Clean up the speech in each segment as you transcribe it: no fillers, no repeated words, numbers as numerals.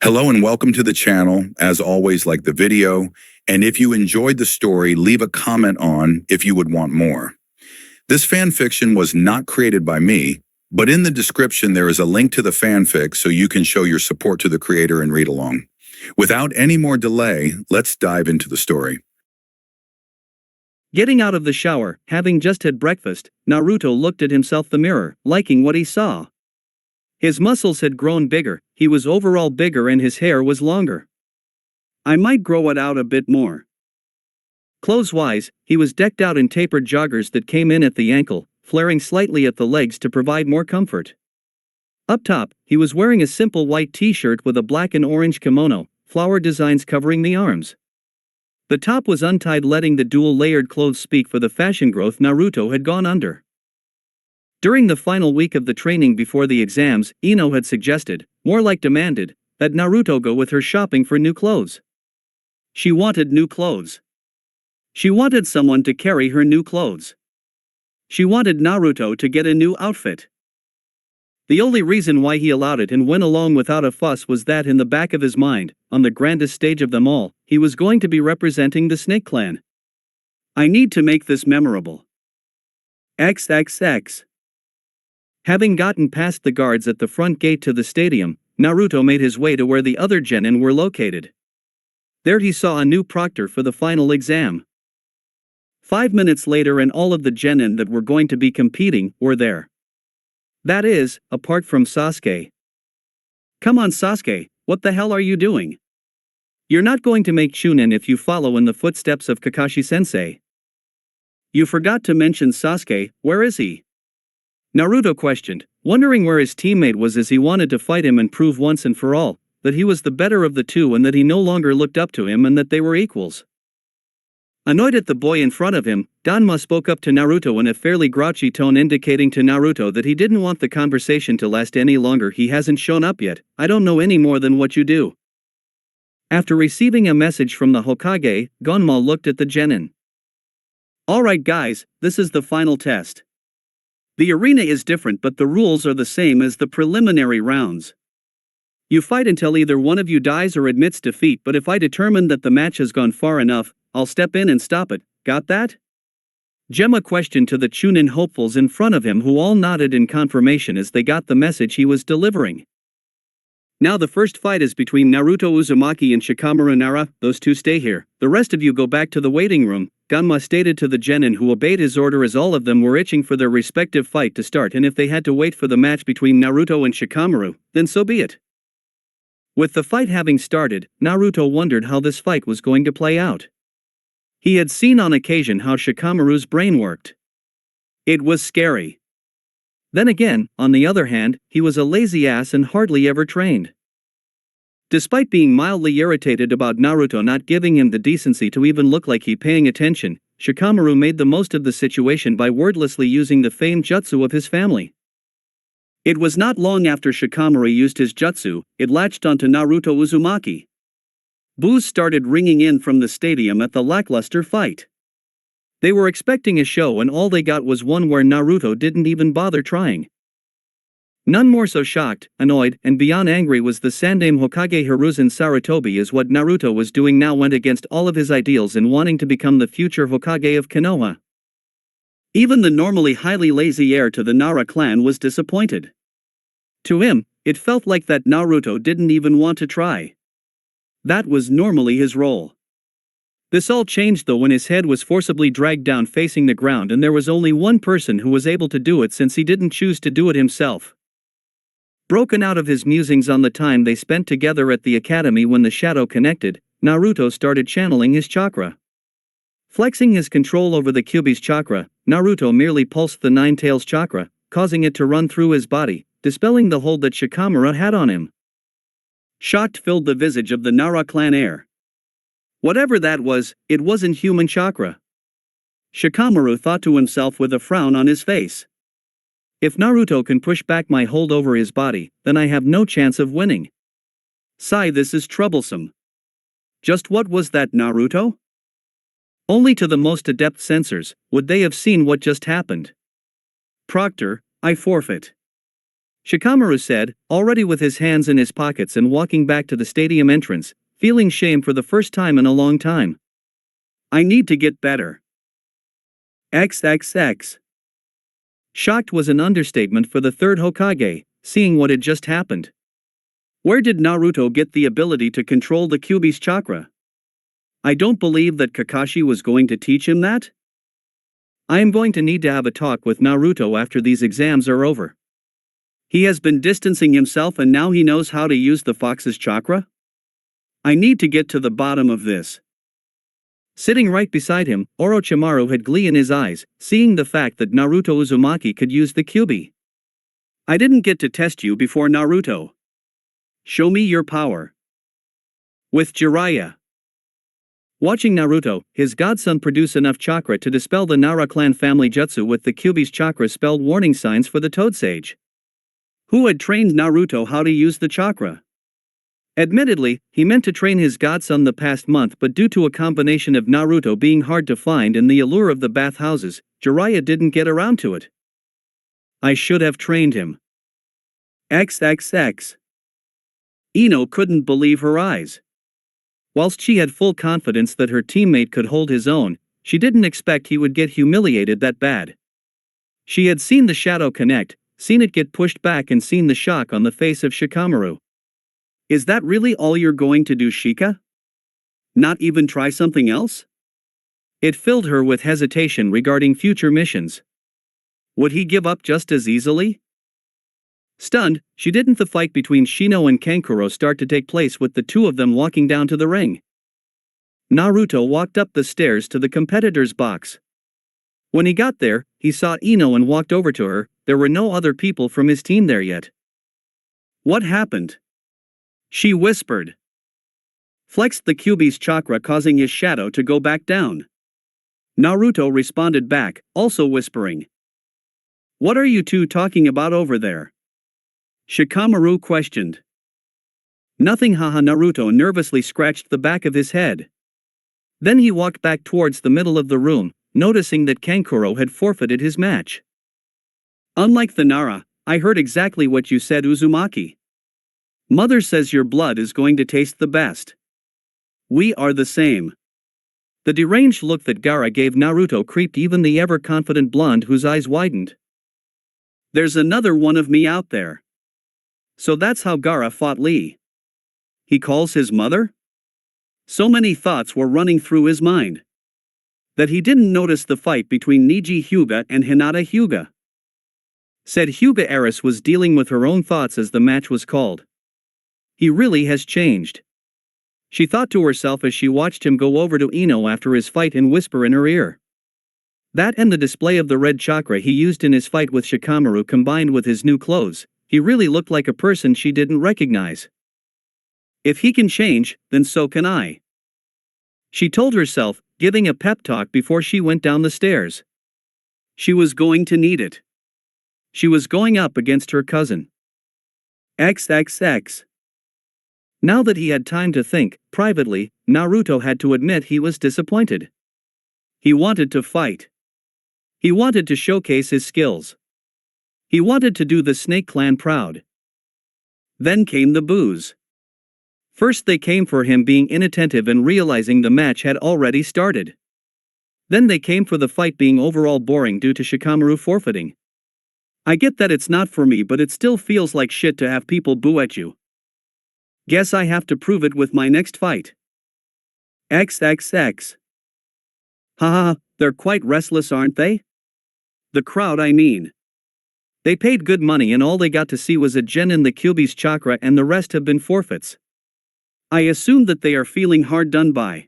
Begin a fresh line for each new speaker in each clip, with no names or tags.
Hello and welcome to the channel. As always, like the video, and if you enjoyed the story, leave a comment on if you would want more. This fan fiction was not created by me, but in the description there is a link to the fanfic so you can show your support to the creator and read along. Without any more delay, let's dive into the story.
Getting out of the shower, having just had breakfast, Naruto looked at himself in the mirror, liking what he saw. His muscles had grown bigger, he was overall bigger and his hair was longer. I might grow it out a bit more. Clothes-wise, he was decked out in tapered joggers that came in at the ankle, flaring slightly at the legs to provide more comfort. Up top, he was wearing a simple white t-shirt with a black and orange kimono, flower designs covering the arms. The top was untied, letting the dual-layered clothes speak for the fashion growth Naruto had gone under. During the final week of the training before the exams, Ino had suggested, more like demanded, that Naruto go with her shopping for new clothes. She wanted new clothes. She wanted someone to carry her new clothes. She wanted Naruto to get a new outfit. The only reason why he allowed it and went along without a fuss was that in the back of his mind, on the grandest stage of them all, he was going to be representing the Snake Clan. I need to make this memorable. XXX. Having gotten past the guards at the front gate to the stadium, Naruto made his way to where the other genin were located. There he saw a new proctor for the final exam. 5 minutes later and all of the genin that were going to be competing were there. That is, apart from Sasuke. Come on Sasuke, what the hell are you doing? You're not going to make Chunin if you follow in the footsteps of Kakashi-sensei. You forgot to mention Sasuke, where is he? Naruto questioned, wondering where his teammate was as he wanted to fight him and prove once and for all that he was the better of the two and that he no longer looked up to him and that they were equals. Annoyed at the boy in front of him, Danma spoke up to Naruto in a fairly grouchy tone, indicating to Naruto that he didn't want the conversation to last any longer. He hasn't shown up yet, I don't know any more than what you do. After receiving a message from the Hokage, Gonma looked at the genin. Alright guys, this is the final test. The arena is different but the rules are the same as the preliminary rounds. You fight until either one of you dies or admits defeat, but if I determine that the match has gone far enough, I'll step in and stop it, got that? Gemma questioned to the Chunin hopefuls in front of him, who all nodded in confirmation as they got the message he was delivering. Now the first fight is between Naruto Uzumaki and Shikamaru Nara, those two stay here, the rest of you go back to the waiting room, Ganma stated to the genin, who obeyed his order as all of them were itching for their respective fight to start, and if they had to wait for the match between Naruto and Shikamaru, then so be it. With the fight having started, Naruto wondered how this fight was going to play out. He had seen on occasion how Shikamaru's brain worked. It was scary. Then again, on the other hand, he was a lazy ass and hardly ever trained. Despite being mildly irritated about Naruto not giving him the decency to even look like he paying attention, Shikamaru made the most of the situation by wordlessly using the famed jutsu of his family. It was not long after Shikamaru used his jutsu, it latched onto Naruto Uzumaki. Boos started ringing in from the stadium at the lackluster fight. They were expecting a show and all they got was one where Naruto didn't even bother trying. None more so shocked, annoyed, and beyond angry was the Sandaime Hokage Hiruzen Sarutobi, as what Naruto was doing now went against all of his ideals in wanting to become the future Hokage of Konoha. Even the normally highly lazy heir to the Nara clan was disappointed. To him, it felt like that Naruto didn't even want to try. That was normally his role. This all changed though when his head was forcibly dragged down facing the ground, and there was only one person who was able to do it since he didn't choose to do it himself. Broken out of his musings on the time they spent together at the academy when the shadow connected, Naruto started channeling his chakra. Flexing his control over the Kyuubi's chakra, Naruto merely pulsed the Nine Tails chakra, causing it to run through his body, dispelling the hold that Shikamaru had on him. Shocked filled the visage of the Nara clan heir. Whatever that was, it wasn't human chakra. Shikamaru thought to himself with a frown on his face. If Naruto can push back my hold over his body, then I have no chance of winning. Sigh, this is troublesome. Just what was that, Naruto? Only to the most adept censors would they have seen what just happened. Proctor, I forfeit. Shikamaru said, already with his hands in his pockets and walking back to the stadium entrance, feeling shame for the first time in a long time. I need to get better. XXX. Shocked was an understatement for the third Hokage, seeing what had just happened. Where did Naruto get the ability to control the Kyuubi's chakra? I don't believe that Kakashi was going to teach him that. I am going to need to have a talk with Naruto after these exams are over. He has been distancing himself and now he knows how to use the fox's chakra? I need to get to the bottom of this. Sitting right beside him, Orochimaru had glee in his eyes, seeing the fact that Naruto Uzumaki could use the Kyuubi. I didn't get to test you before, Naruto. Show me your power. With Jiraiya. Watching Naruto, his godson produce enough chakra to dispel the Nara clan family jutsu with the Kyuubi's chakra spelled warning signs for the Toad Sage. Who had trained Naruto how to use the chakra? Admittedly, he meant to train his godson the past month, but due to a combination of Naruto being hard to find and the allure of the bathhouses, Jiraiya didn't get around to it. I should have trained him. XXX. Ino couldn't believe her eyes. Whilst she had full confidence that her teammate could hold his own, she didn't expect he would get humiliated that bad. She had seen the shadow connect, seen it get pushed back and seen the shock on the face of Shikamaru. Is that really all you're going to do, Shika? Not even try something else? It filled her with hesitation regarding future missions. Would he give up just as easily? Stunned, she didn't the fight between Shino and Kankuro start to take place with the two of them walking down to the ring. Naruto walked up the stairs to the competitor's box. When he got there, he saw Ino and walked over to her. There were no other people from his team there yet. What happened? She whispered. Flexed the Kyuubi's chakra, causing his shadow to go back down. Naruto responded back, also whispering. What are you two talking about over there? Shikamaru questioned. Nothing, haha. Naruto nervously scratched the back of his head. Then he walked back towards the middle of the room, noticing that Kankuro had forfeited his match. Unlike the Nara, I heard exactly what you said, Uzumaki. Mother says your blood is going to taste the best. We are the same. The deranged look that Gaara gave Naruto creeped even the ever-confident blonde, whose eyes widened. There's another one of me out there. So that's how Gaara fought Lee. He calls his mother? So many thoughts were running through his mind. That he didn't notice the fight between Niji Hyuga and Hinata Hyuga. Said Hyuga Eris was dealing with her own thoughts as the match was called. He really has changed. She thought to herself as she watched him go over to Ino after his fight and whisper in her ear. That and the display of the red chakra he used in his fight with Shikamaru combined with his new clothes, he really looked like a person she didn't recognize. If he can change, then so can I. She told herself, giving a pep talk before she went down the stairs. She was going to need it. She was going up against her cousin. XXX. Now that he had time to think, privately, Naruto had to admit he was disappointed. He wanted to fight. He wanted to showcase his skills. He wanted to do the Snake Clan proud. Then came the boos. First they came for him being inattentive and realizing the match had already started. Then they came for the fight being overall boring due to Shikamaru forfeiting. I get that it's not for me, but it still feels like shit to have people boo at you. Guess I have to prove it with my next fight. XXX. Haha, they're quite restless, aren't they? The crowd, I mean. They paid good money and all they got to see was a gen in the Kyuubi's chakra and the rest have been forfeits. I assume that they are feeling hard done by.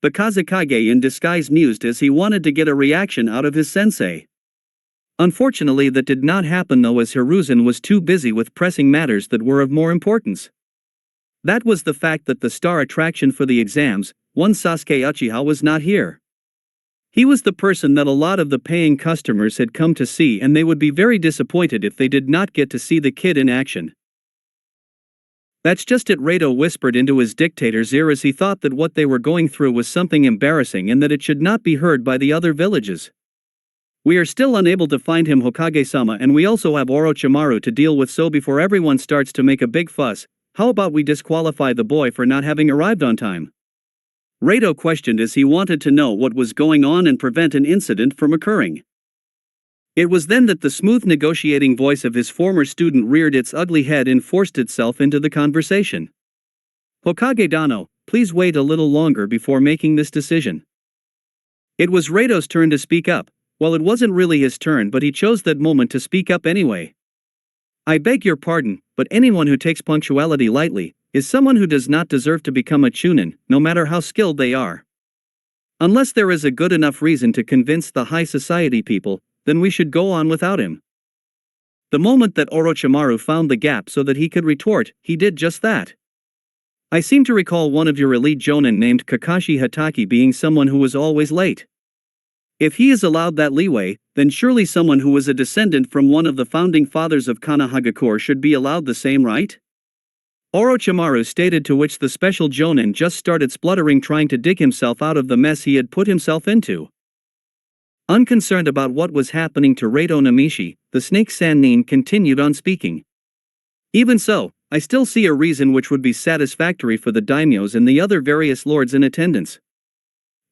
The Kazekage in disguise mused as he wanted to get a reaction out of his sensei. Unfortunately that did not happen though, as Hiruzen was too busy with pressing matters that were of more importance. That was the fact that the star attraction for the exams, one Sasuke Uchiha, was not here. He was the person that a lot of the paying customers had come to see, and they would be very disappointed if they did not get to see the kid in action. That's just it, Rado whispered into his dictator's ear as he thought that what they were going through was something embarrassing and that it should not be heard by the other villages. We are still unable to find him, Hokage-sama, and we also have Orochimaru to deal with, so before everyone starts to make a big fuss, how about we disqualify the boy for not having arrived on time? Rado questioned as he wanted to know what was going on and prevent an incident from occurring. It was then that the smooth negotiating voice of his former student reared its ugly head and forced itself into the conversation. Hokage Dano, please wait a little longer before making this decision. It was Rado's turn to speak up. Well, it wasn't really his turn, but he chose that moment to speak up anyway. I beg your pardon, but anyone who takes punctuality lightly is someone who does not deserve to become a chunin, no matter how skilled they are. Unless there is a good enough reason to convince the high society people, then we should go on without him. The moment that Orochimaru found the gap so that he could retort, he did just that. I seem to recall one of your elite jonin named Kakashi Hatake being someone who was always late. If he is allowed that leeway, then surely someone who was a descendant from one of the founding fathers of Konohagakure should be allowed the same right? Orochimaru stated, to which the special jonin just started spluttering, trying to dig himself out of the mess he had put himself into. Unconcerned about what was happening to Rado Namishi, the Snake Sannin continued on speaking. Even so, I still see a reason which would be satisfactory for the daimyos and the other various lords in attendance.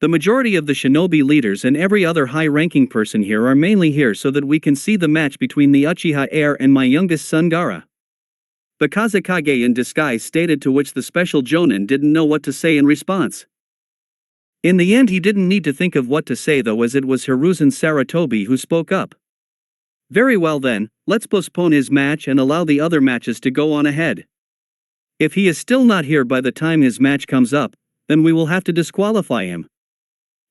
The majority of the shinobi leaders and every other high-ranking person here are mainly here so that we can see the match between the Uchiha heir and my youngest son Gaara. The Kazekage in disguise stated, to which the special jonin didn't know what to say in response. In the end, he didn't need to think of what to say though, as it was Hiruzen Sarutobi who spoke up. Very well then, let's postpone his match and allow the other matches to go on ahead. If he is still not here by the time his match comes up, then we will have to disqualify him.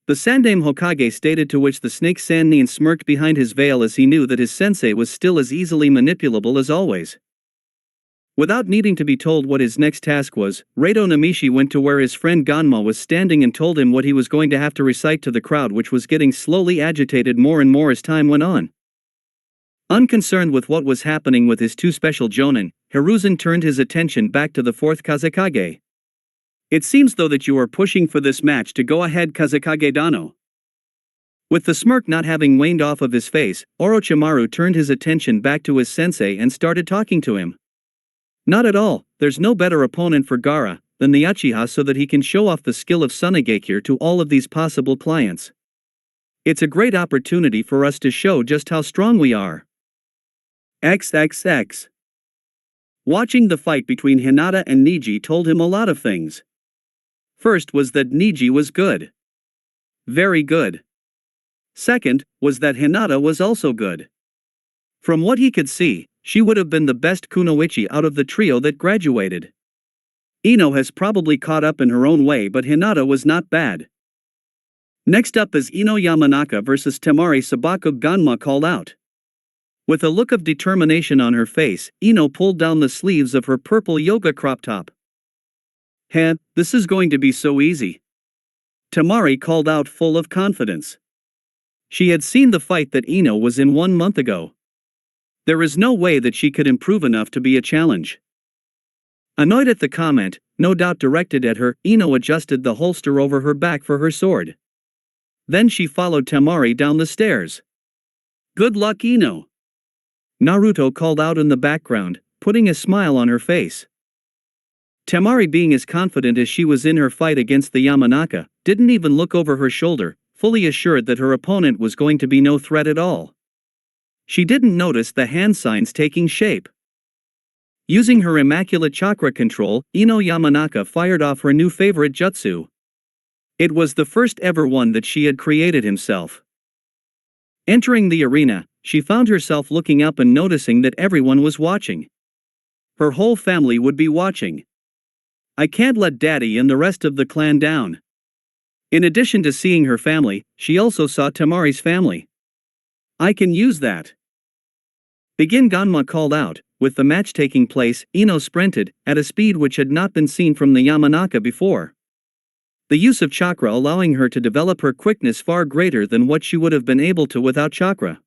The Sandaime Hokage stated, to which the Snake Sannin smirked behind his veil as he knew that his sensei was still as easily manipulable as always. Without needing to be told what his next task was, Rado Namishi went to where his friend Ganma was standing and told him what he was going to have to recite to the crowd, which was getting slowly agitated more and more as time went on. Unconcerned with what was happening with his two special jonin, Hiruzen turned his attention back to the fourth Kazekage. It seems though that you are pushing for this match to go ahead, Kazekage Dano. With the smirk not having waned off of his face, Orochimaru turned his attention back to his sensei and started talking to him. Not at all, there's no better opponent for Gaara than the Uchiha, so that he can show off the skill of Tsunegakure to all of these possible clients. It's a great opportunity for us to show just how strong we are. XXX. Watching the fight between Hinata and Neji told him a lot of things. First was that Neji was good. Very good. Second was that Hinata was also good. From what he could see, she would have been the best kunoichi out of the trio that graduated. Ino has probably caught up in her own way, but Hinata was not bad. Next up is Ino Yamanaka versus Temari Sabaku, Ganma called out. With a look of determination on her face, Ino pulled down the sleeves of her purple yoga crop top. Heh, this is going to be so easy. Temari called out, full of confidence. She had seen the fight that Ino was in 1 month ago. There is no way that she could improve enough to be a challenge. Annoyed at the comment, no doubt directed at her, Ino adjusted the holster over her back for her sword. Then she followed Temari down the stairs. Good luck, Ino. Naruto called out in the background, putting a smile on her face. Temari, being as confident as she was in her fight against the Yamanaka, didn't even look over her shoulder, fully assured that her opponent was going to be no threat at all. She didn't notice the hand signs taking shape. Using her immaculate chakra control, Ino Yamanaka fired off her new favorite jutsu. It was the first ever one that she had created himself. Entering the arena, she found herself looking up and noticing that everyone was watching. Her whole family would be watching. I can't let Daddy and the rest of the clan down. In addition to seeing her family, she also saw Temari's family. I can use that. Begin, Ganma called out. With the match taking place, Ino sprinted, at a speed which had not been seen from the Yamanaka before. The use of chakra allowing her to develop her quickness far greater than what she would have been able to without chakra.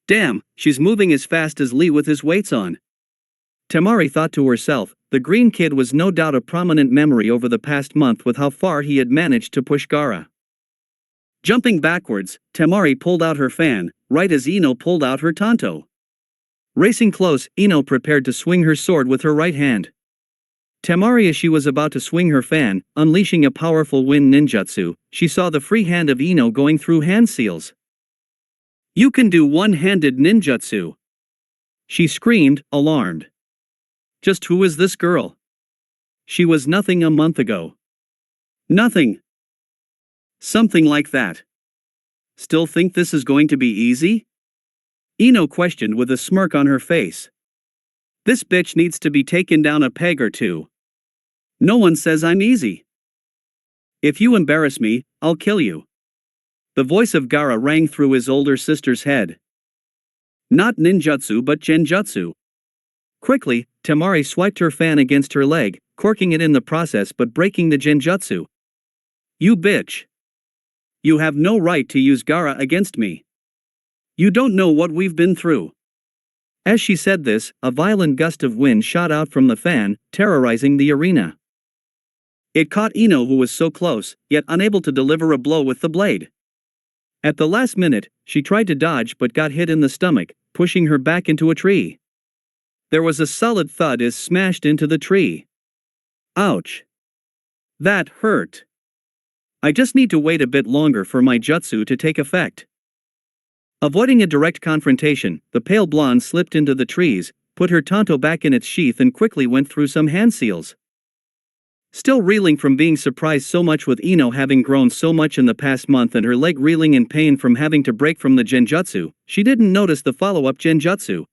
Damn, she's moving as fast as Lee with his weights on. Temari thought to herself. The green kid was no doubt a prominent memory over the past month with how far he had managed to push Gaara. Jumping backwards, Temari pulled out her fan, right as Ino pulled out her tanto. Racing close, Ino prepared to swing her sword with her right hand. Temari, as she was about to swing her fan, unleashing a powerful wind ninjutsu, she saw the free hand of Ino going through hand seals. "You can do one-handed ninjutsu!" she screamed, alarmed. Just who is this girl? She was nothing a month ago. Nothing. Something like that. Still think this is going to be easy? Ino questioned with a smirk on her face. This bitch needs to be taken down a peg or two. No one says I'm easy. If you embarrass me, I'll kill you. The voice of Gaara rang through his older sister's head. Not ninjutsu but genjutsu. Quickly, Temari swiped her fan against her leg, corking it in the process but breaking the genjutsu. You bitch. You have no right to use Gaara against me. You don't know what we've been through. As she said this, a violent gust of wind shot out from the fan, terrorizing the arena. It caught Ino, who was so close, yet unable to deliver a blow with the blade. At the last minute, she tried to dodge but got hit in the stomach, pushing her back into a tree. There was a solid thud as smashed into the tree. Ouch. That hurt. I just need to wait a bit longer for my jutsu to take effect. Avoiding a direct confrontation, the pale blonde slipped into the trees, put her tanto back in its sheath and quickly went through some hand seals. Still reeling from being surprised so much with Ino having grown so much in the past month and her leg reeling in pain from having to break from the genjutsu, she didn't notice the follow-up genjutsu.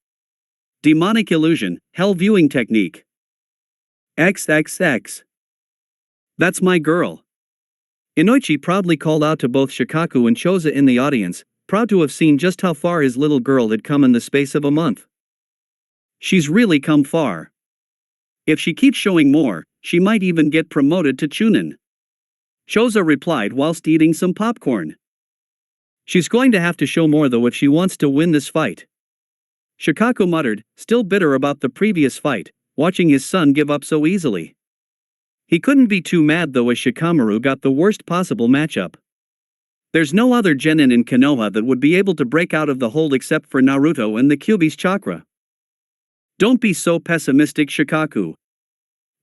Demonic illusion, hell viewing technique. XXX. That's my girl. Inoichi proudly called out to both Shikaku and Choza in the audience, proud to have seen just how far his little girl had come in the space of a month. She's really come far. If she keeps showing more, she might even get promoted to Chunin. Choza replied whilst eating some popcorn. She's going to have to show more though if she wants to win this fight. Shikaku muttered, still bitter about the previous fight, watching his son give up so easily. He couldn't be too mad though as Shikamaru got the worst possible matchup. There's no other genin in Konoha that would be able to break out of the hold except for Naruto and the Kyuubi's chakra. Don't be so pessimistic, Shikaku.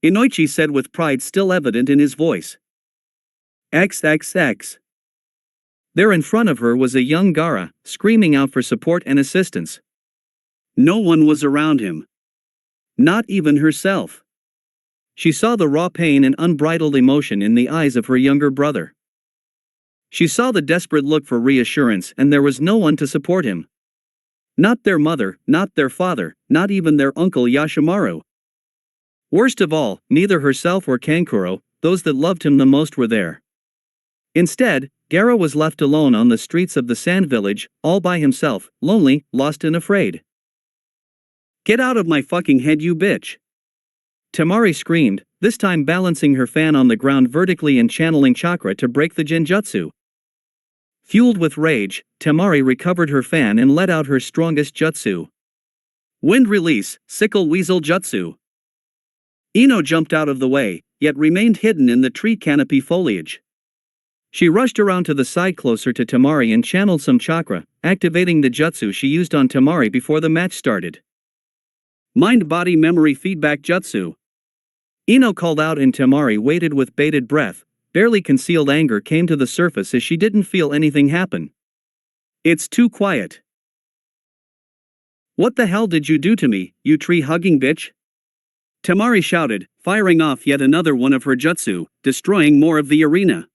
Inoichi said with pride still evident in his voice. XXX. There in front of her was a young Gaara, screaming out for support and assistance. No one was around him. Not even herself. She saw the raw pain and unbridled emotion in the eyes of her younger brother. She saw the desperate look for reassurance and there was no one to support him. Not their mother, not their father, not even their uncle Yashimaru. Worst of all, neither herself or Kankuro, those that loved him the most, were there. Instead, Gaara was left alone on the streets of the sand village, all by himself, lonely, lost and afraid. Get out of my fucking head, you bitch! Temari screamed, this time balancing her fan on the ground vertically and channeling chakra to break the genjutsu. Fueled with rage, Temari recovered her fan and let out her strongest jutsu. Wind release, sickle weasel jutsu. Ino jumped out of the way, yet remained hidden in the tree canopy foliage. She rushed around to the side closer to Temari and channeled some chakra, activating the jutsu she used on Temari before the match started. Mind-body memory feedback jutsu. Ino called out and Temari waited with bated breath. Barely concealed anger came to the surface as she didn't feel anything happen. It's too quiet. What the hell did you do to me, you tree-hugging bitch? Temari shouted, firing off yet another one of her jutsu, destroying more of the arena.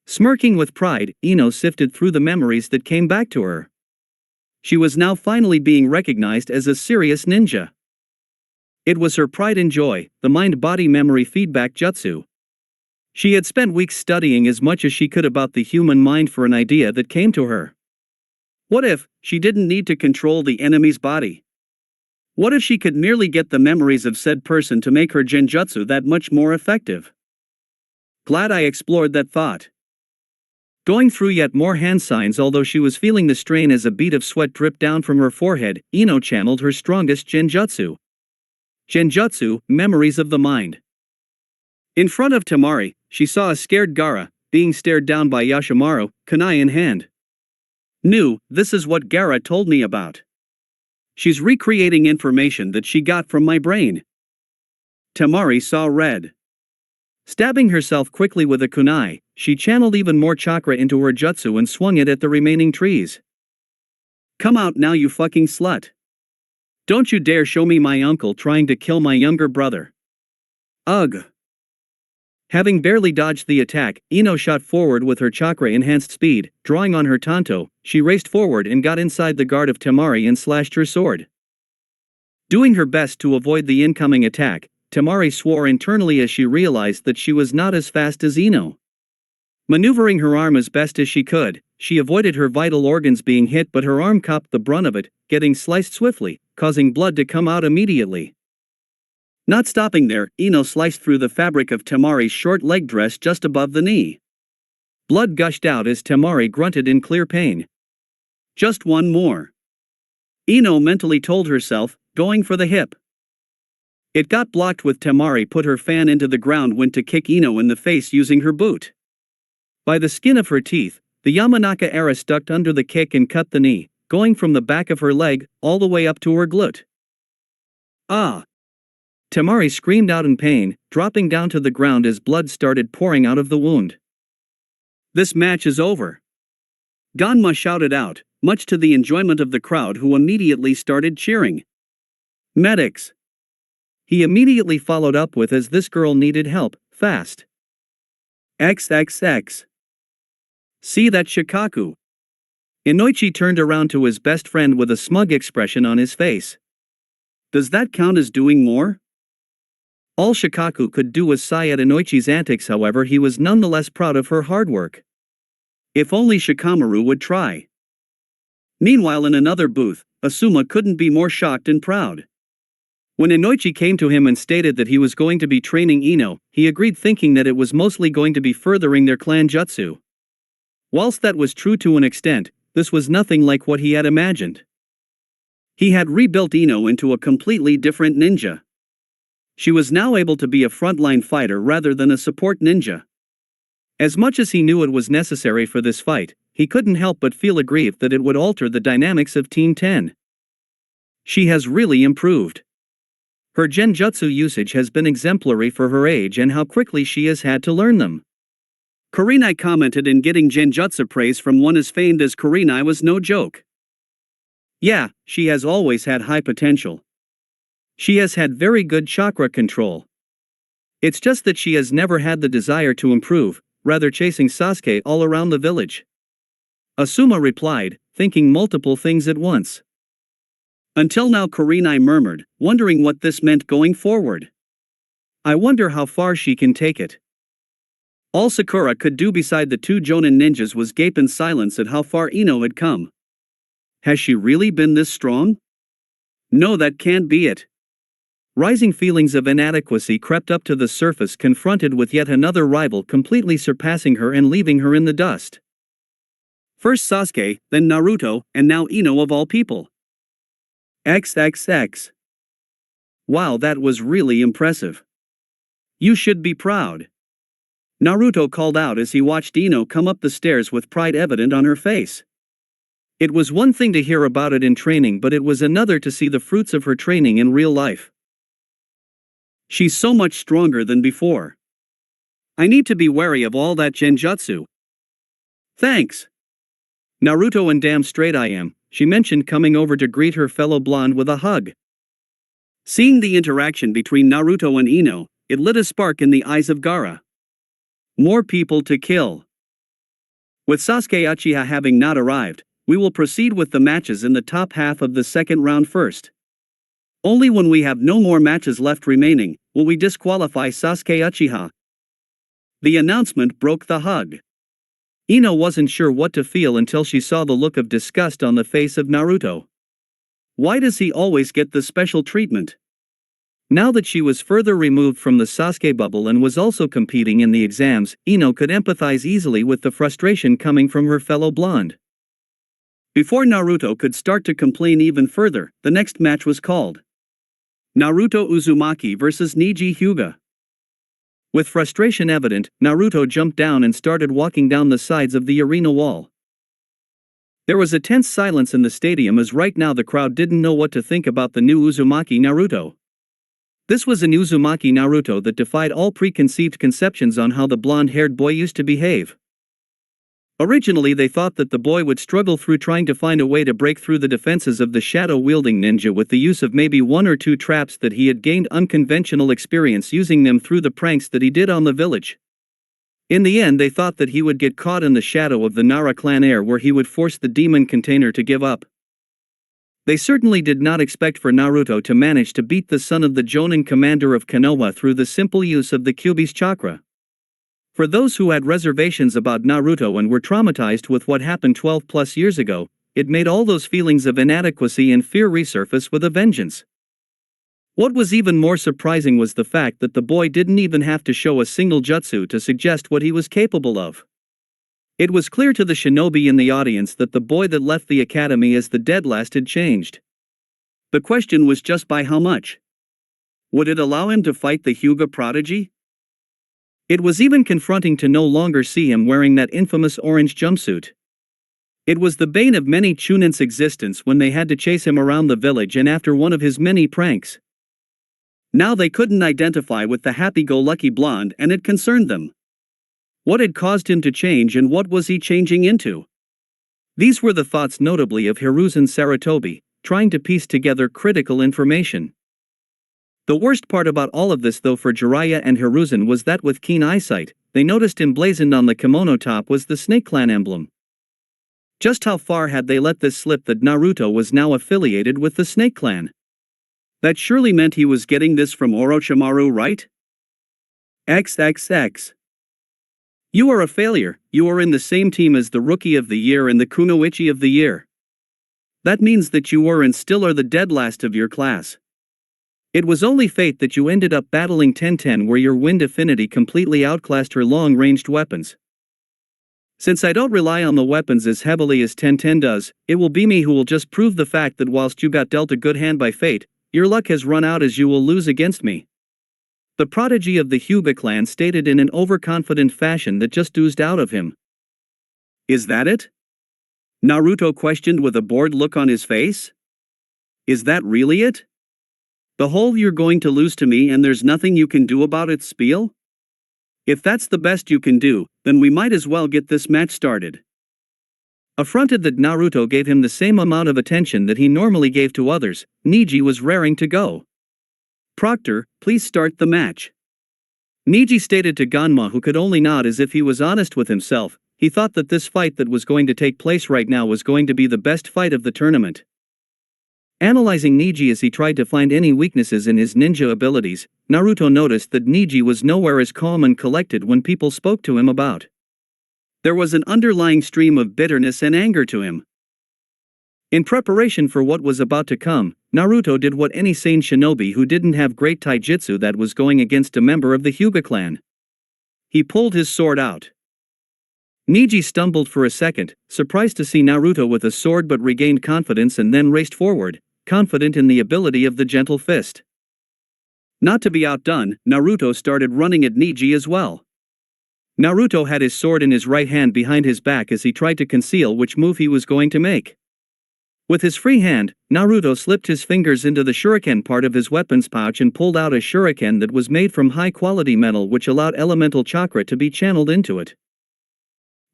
Smirking with pride, Ino sifted through the memories that came back to her. She was now finally being recognized as a serious ninja. It was her pride and joy, the mind-body memory feedback jutsu. She had spent weeks studying as much as she could about the human mind for an idea that came to her. What if she didn't need to control the enemy's body? What if she could merely get the memories of said person to make her genjutsu that much more effective? Glad I explored that thought. Going through yet more hand signs, although she was feeling the strain as a bead of sweat dripped down from her forehead, Ino channeled her strongest genjutsu. Genjutsu, memories of the mind. In front of Temari, she saw a scared Gaara, being stared down by Yashimaru, kunai in hand. This is what Gaara told me about. She's recreating information that she got from my brain. Temari saw red. Stabbing herself quickly with a kunai, she channeled even more chakra into her jutsu and swung it at the remaining trees. Come out now, you fucking slut. Don't you dare show me my uncle trying to kill my younger brother. Ugh. Having barely dodged the attack, Ino shot forward with her chakra-enhanced speed. Drawing on her tanto, she raced forward and got inside the guard of Temari and slashed her sword. Doing her best to avoid the incoming attack, Temari swore internally as she realized that she was not as fast as Ino. Maneuvering her arm as best as she could, she avoided her vital organs being hit, but her arm copped the brunt of it, getting sliced swiftly, causing blood to come out immediately. Not stopping there, Ino sliced through the fabric of Temari's short leg dress just above the knee. Blood gushed out as Temari grunted in clear pain. Just one more. Ino mentally told herself, going for the hip. It got blocked with Temari put her fan into the ground, went to kick Ino in the face using her boot. By the skin of her teeth, the Yamanaka arrow stuck under the kick and cut the knee, going from the back of her leg all the way up to her glute. Ah! Temari screamed out in pain, dropping down to the ground as blood started pouring out of the wound. This match is over. Ganma shouted out, much to the enjoyment of the crowd, who immediately started cheering. Medics! He immediately followed up with, as this girl needed help, fast. XXX. See that Shikaku? Inoichi turned around to his best friend with a smug expression on his face. Does that count as doing more? All Shikaku could do was sigh at Inoichi's antics. However, he was nonetheless proud of her hard work. If only Shikamaru would try. Meanwhile, in another booth, Asuma couldn't be more shocked and proud. When Inoichi came to him and stated that he was going to be training Ino, he agreed, thinking that it was mostly going to be furthering their clan jutsu. Whilst that was true to an extent, this was nothing like what he had imagined. He had rebuilt Ino into a completely different ninja. She was now able to be a frontline fighter rather than a support ninja. As much as he knew it was necessary for this fight, he couldn't help but feel aggrieved that it would alter the dynamics of Team 10. She has really improved. Her genjutsu usage has been exemplary for her age and how quickly she has had to learn them. Kurenai commented, in getting genjutsu praise from one as famed as Kurenai was no joke. Yeah, she has always had high potential. She has had very good chakra control. It's just that she has never had the desire to improve, rather chasing Sasuke all around the village. Asuma replied, thinking multiple things at once. Until now, Kurenai murmured, wondering what this meant going forward. I wonder how far she can take it. All Sakura could do beside the two Jonin ninjas was gape in silence at how far Ino had come. Has she really been this strong? No, that can't be it. Rising feelings of inadequacy crept up to the surface, confronted with yet another rival completely surpassing her and leaving her in the dust. First Sasuke, then Naruto, and now Ino of all people. XXX. Wow, that was really impressive. You should be proud. Naruto called out as he watched Ino come up the stairs with pride evident on her face. It was one thing to hear about it in training, but it was another to see the fruits of her training in real life. She's so much stronger than before. I need to be wary of all that genjutsu. Thanks. Naruto, and damn straight I am, she mentioned, coming over to greet her fellow blonde with a hug. Seeing the interaction between Naruto and Ino, it lit a spark in the eyes of Gaara. More people to kill. With Sasuke Uchiha having not arrived, we will proceed with the matches in the top half of the second round first. Only when we have no more matches left remaining will we disqualify Sasuke Uchiha. The announcement broke the hug. Ino wasn't sure what to feel until she saw the look of disgust on the face of Naruto. Why does he always get the special treatment? Now that she was further removed from the Sasuke bubble and was also competing in the exams, Ino could empathize easily with the frustration coming from her fellow blonde. Before Naruto could start to complain even further, the next match was called. Naruto Uzumaki vs Niji Hyuga. With frustration evident, Naruto jumped down and started walking down the sides of the arena wall. There was a tense silence in the stadium as right now the crowd didn't know what to think about the new Uzumaki Naruto. This was an Uzumaki Naruto that defied all preconceived conceptions on how the blonde-haired boy used to behave. Originally they thought that the boy would struggle through trying to find a way to break through the defenses of the shadow-wielding ninja with the use of maybe one or two traps that he had gained unconventional experience using them through the pranks that he did on the village. In the end they thought that he would get caught in the shadow of the Nara clan heir where he would force the demon container to give up. They certainly did not expect for Naruto to manage to beat the son of the Jonin commander of Konoha through the simple use of the Kyuubi's chakra. For those who had reservations about Naruto and were traumatized with what happened 12 plus years ago, it made all those feelings of inadequacy and fear resurface with a vengeance. What was even more surprising was the fact that the boy didn't even have to show a single jutsu to suggest what he was capable of. It was clear to the shinobi in the audience that the boy that left the academy as the dead last had changed. The question was just by how much? Would it allow him to fight the Hyuga prodigy? It was even confronting to no longer see him wearing that infamous orange jumpsuit. It was the bane of many Chunin's existence when they had to chase him around the village and after one of his many pranks. Now they couldn't identify with the happy-go-lucky blonde and it concerned them. What had caused him to change and what was he changing into? These were the thoughts notably of Hiruzen Sarutobi, trying to piece together critical information. The worst part about all of this though for Jiraiya and Hiruzen was that with keen eyesight, they noticed emblazoned on the kimono top was the Snake Clan emblem. Just how far had they let this slip that Naruto was now affiliated with the Snake Clan? That surely meant he was getting this from Orochimaru, right? XXX. You are a failure, you are in the same team as the Rookie of the Year and the Kunoichi of the Year. That means that you were and still are the dead last of your class. It was only fate that you ended up battling 1010 where your wind affinity completely outclassed her long-ranged weapons. Since I don't rely on the weapons as heavily as 1010 does, it will be me who will just prove the fact that whilst you got dealt a good hand by fate, your luck has run out as you will lose against me. The prodigy of the Hyuga clan stated in an overconfident fashion that just oozed out of him. Is that it? Naruto questioned with a bored look on his face. Is that really it? The whole "you're going to lose to me and there's nothing you can do about it" spiel? If that's the best you can do, then we might as well get this match started. Affronted that Naruto gave him the same amount of attention that he normally gave to others, Neji was raring to go. Proctor, please start the match. Neji stated to Ganma, who could only nod as if he was honest with himself. He thought that this fight that was going to take place right now was going to be the best fight of the tournament. Analyzing Neji as he tried to find any weaknesses in his ninja abilities, Naruto noticed that Neji was nowhere as calm and collected when people spoke to him about. There was an underlying stream of bitterness and anger to him. In preparation for what was about to come, Naruto did what any sane shinobi who didn't have great taijutsu that was going against a member of the Hyuga clan. He pulled his sword out. Neji stumbled for a second, surprised to see Naruto with a sword but regained confidence and then raced forward, confident in the ability of the gentle fist. Not to be outdone, Naruto started running at Neji as well. Naruto had his sword in his right hand behind his back as he tried to conceal which move he was going to make. With his free hand, Naruto slipped his fingers into the shuriken part of his weapons pouch and pulled out a shuriken that was made from high-quality metal which allowed elemental chakra to be channeled into it.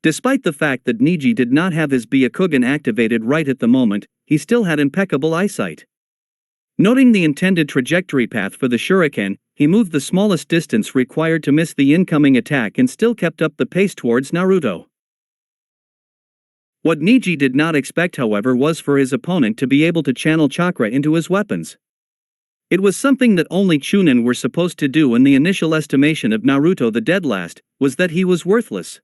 Despite the fact that Neji did not have his Byakugan activated right at the moment, he still had impeccable eyesight. Noting the intended trajectory path for the shuriken, he moved the smallest distance required to miss the incoming attack and still kept up the pace towards Naruto. What Neji did not expect, however, was for his opponent to be able to channel chakra into his weapons. It was something that only Chunin were supposed to do, and the initial estimation of Naruto the dead last was that he was worthless.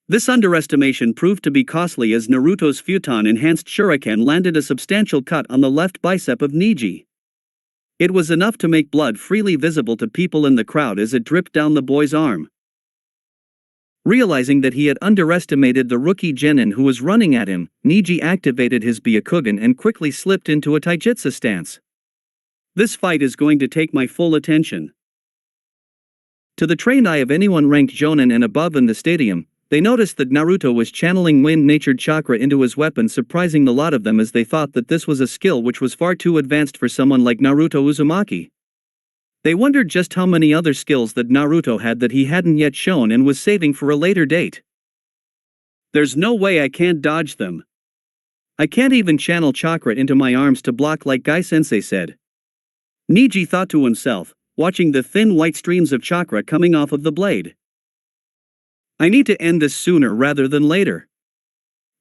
This underestimation proved to be costly as Naruto's futon-enhanced shuriken landed a substantial cut on the left bicep of Neji. It was enough to make blood freely visible to people in the crowd as it dripped down the boy's arm. Realizing that he had underestimated the rookie genin who was running at him, Neji activated his Byakugan and quickly slipped into a taijutsu stance. This fight is going to take my full attention. To the trained eye of anyone ranked Jonin and above in the stadium, they noticed that Naruto was channeling wind-natured chakra into his weapon, surprising the lot of them as they thought that this was a skill which was far too advanced for someone like Naruto Uzumaki. They wondered just how many other skills that Naruto had that he hadn't yet shown and was saving for a later date. There's no way I can't dodge them. I can't even channel chakra into my arms to block like Gai-sensei said. Niji thought to himself, watching the thin white streams of chakra coming off of the blade. I need to end this sooner rather than later.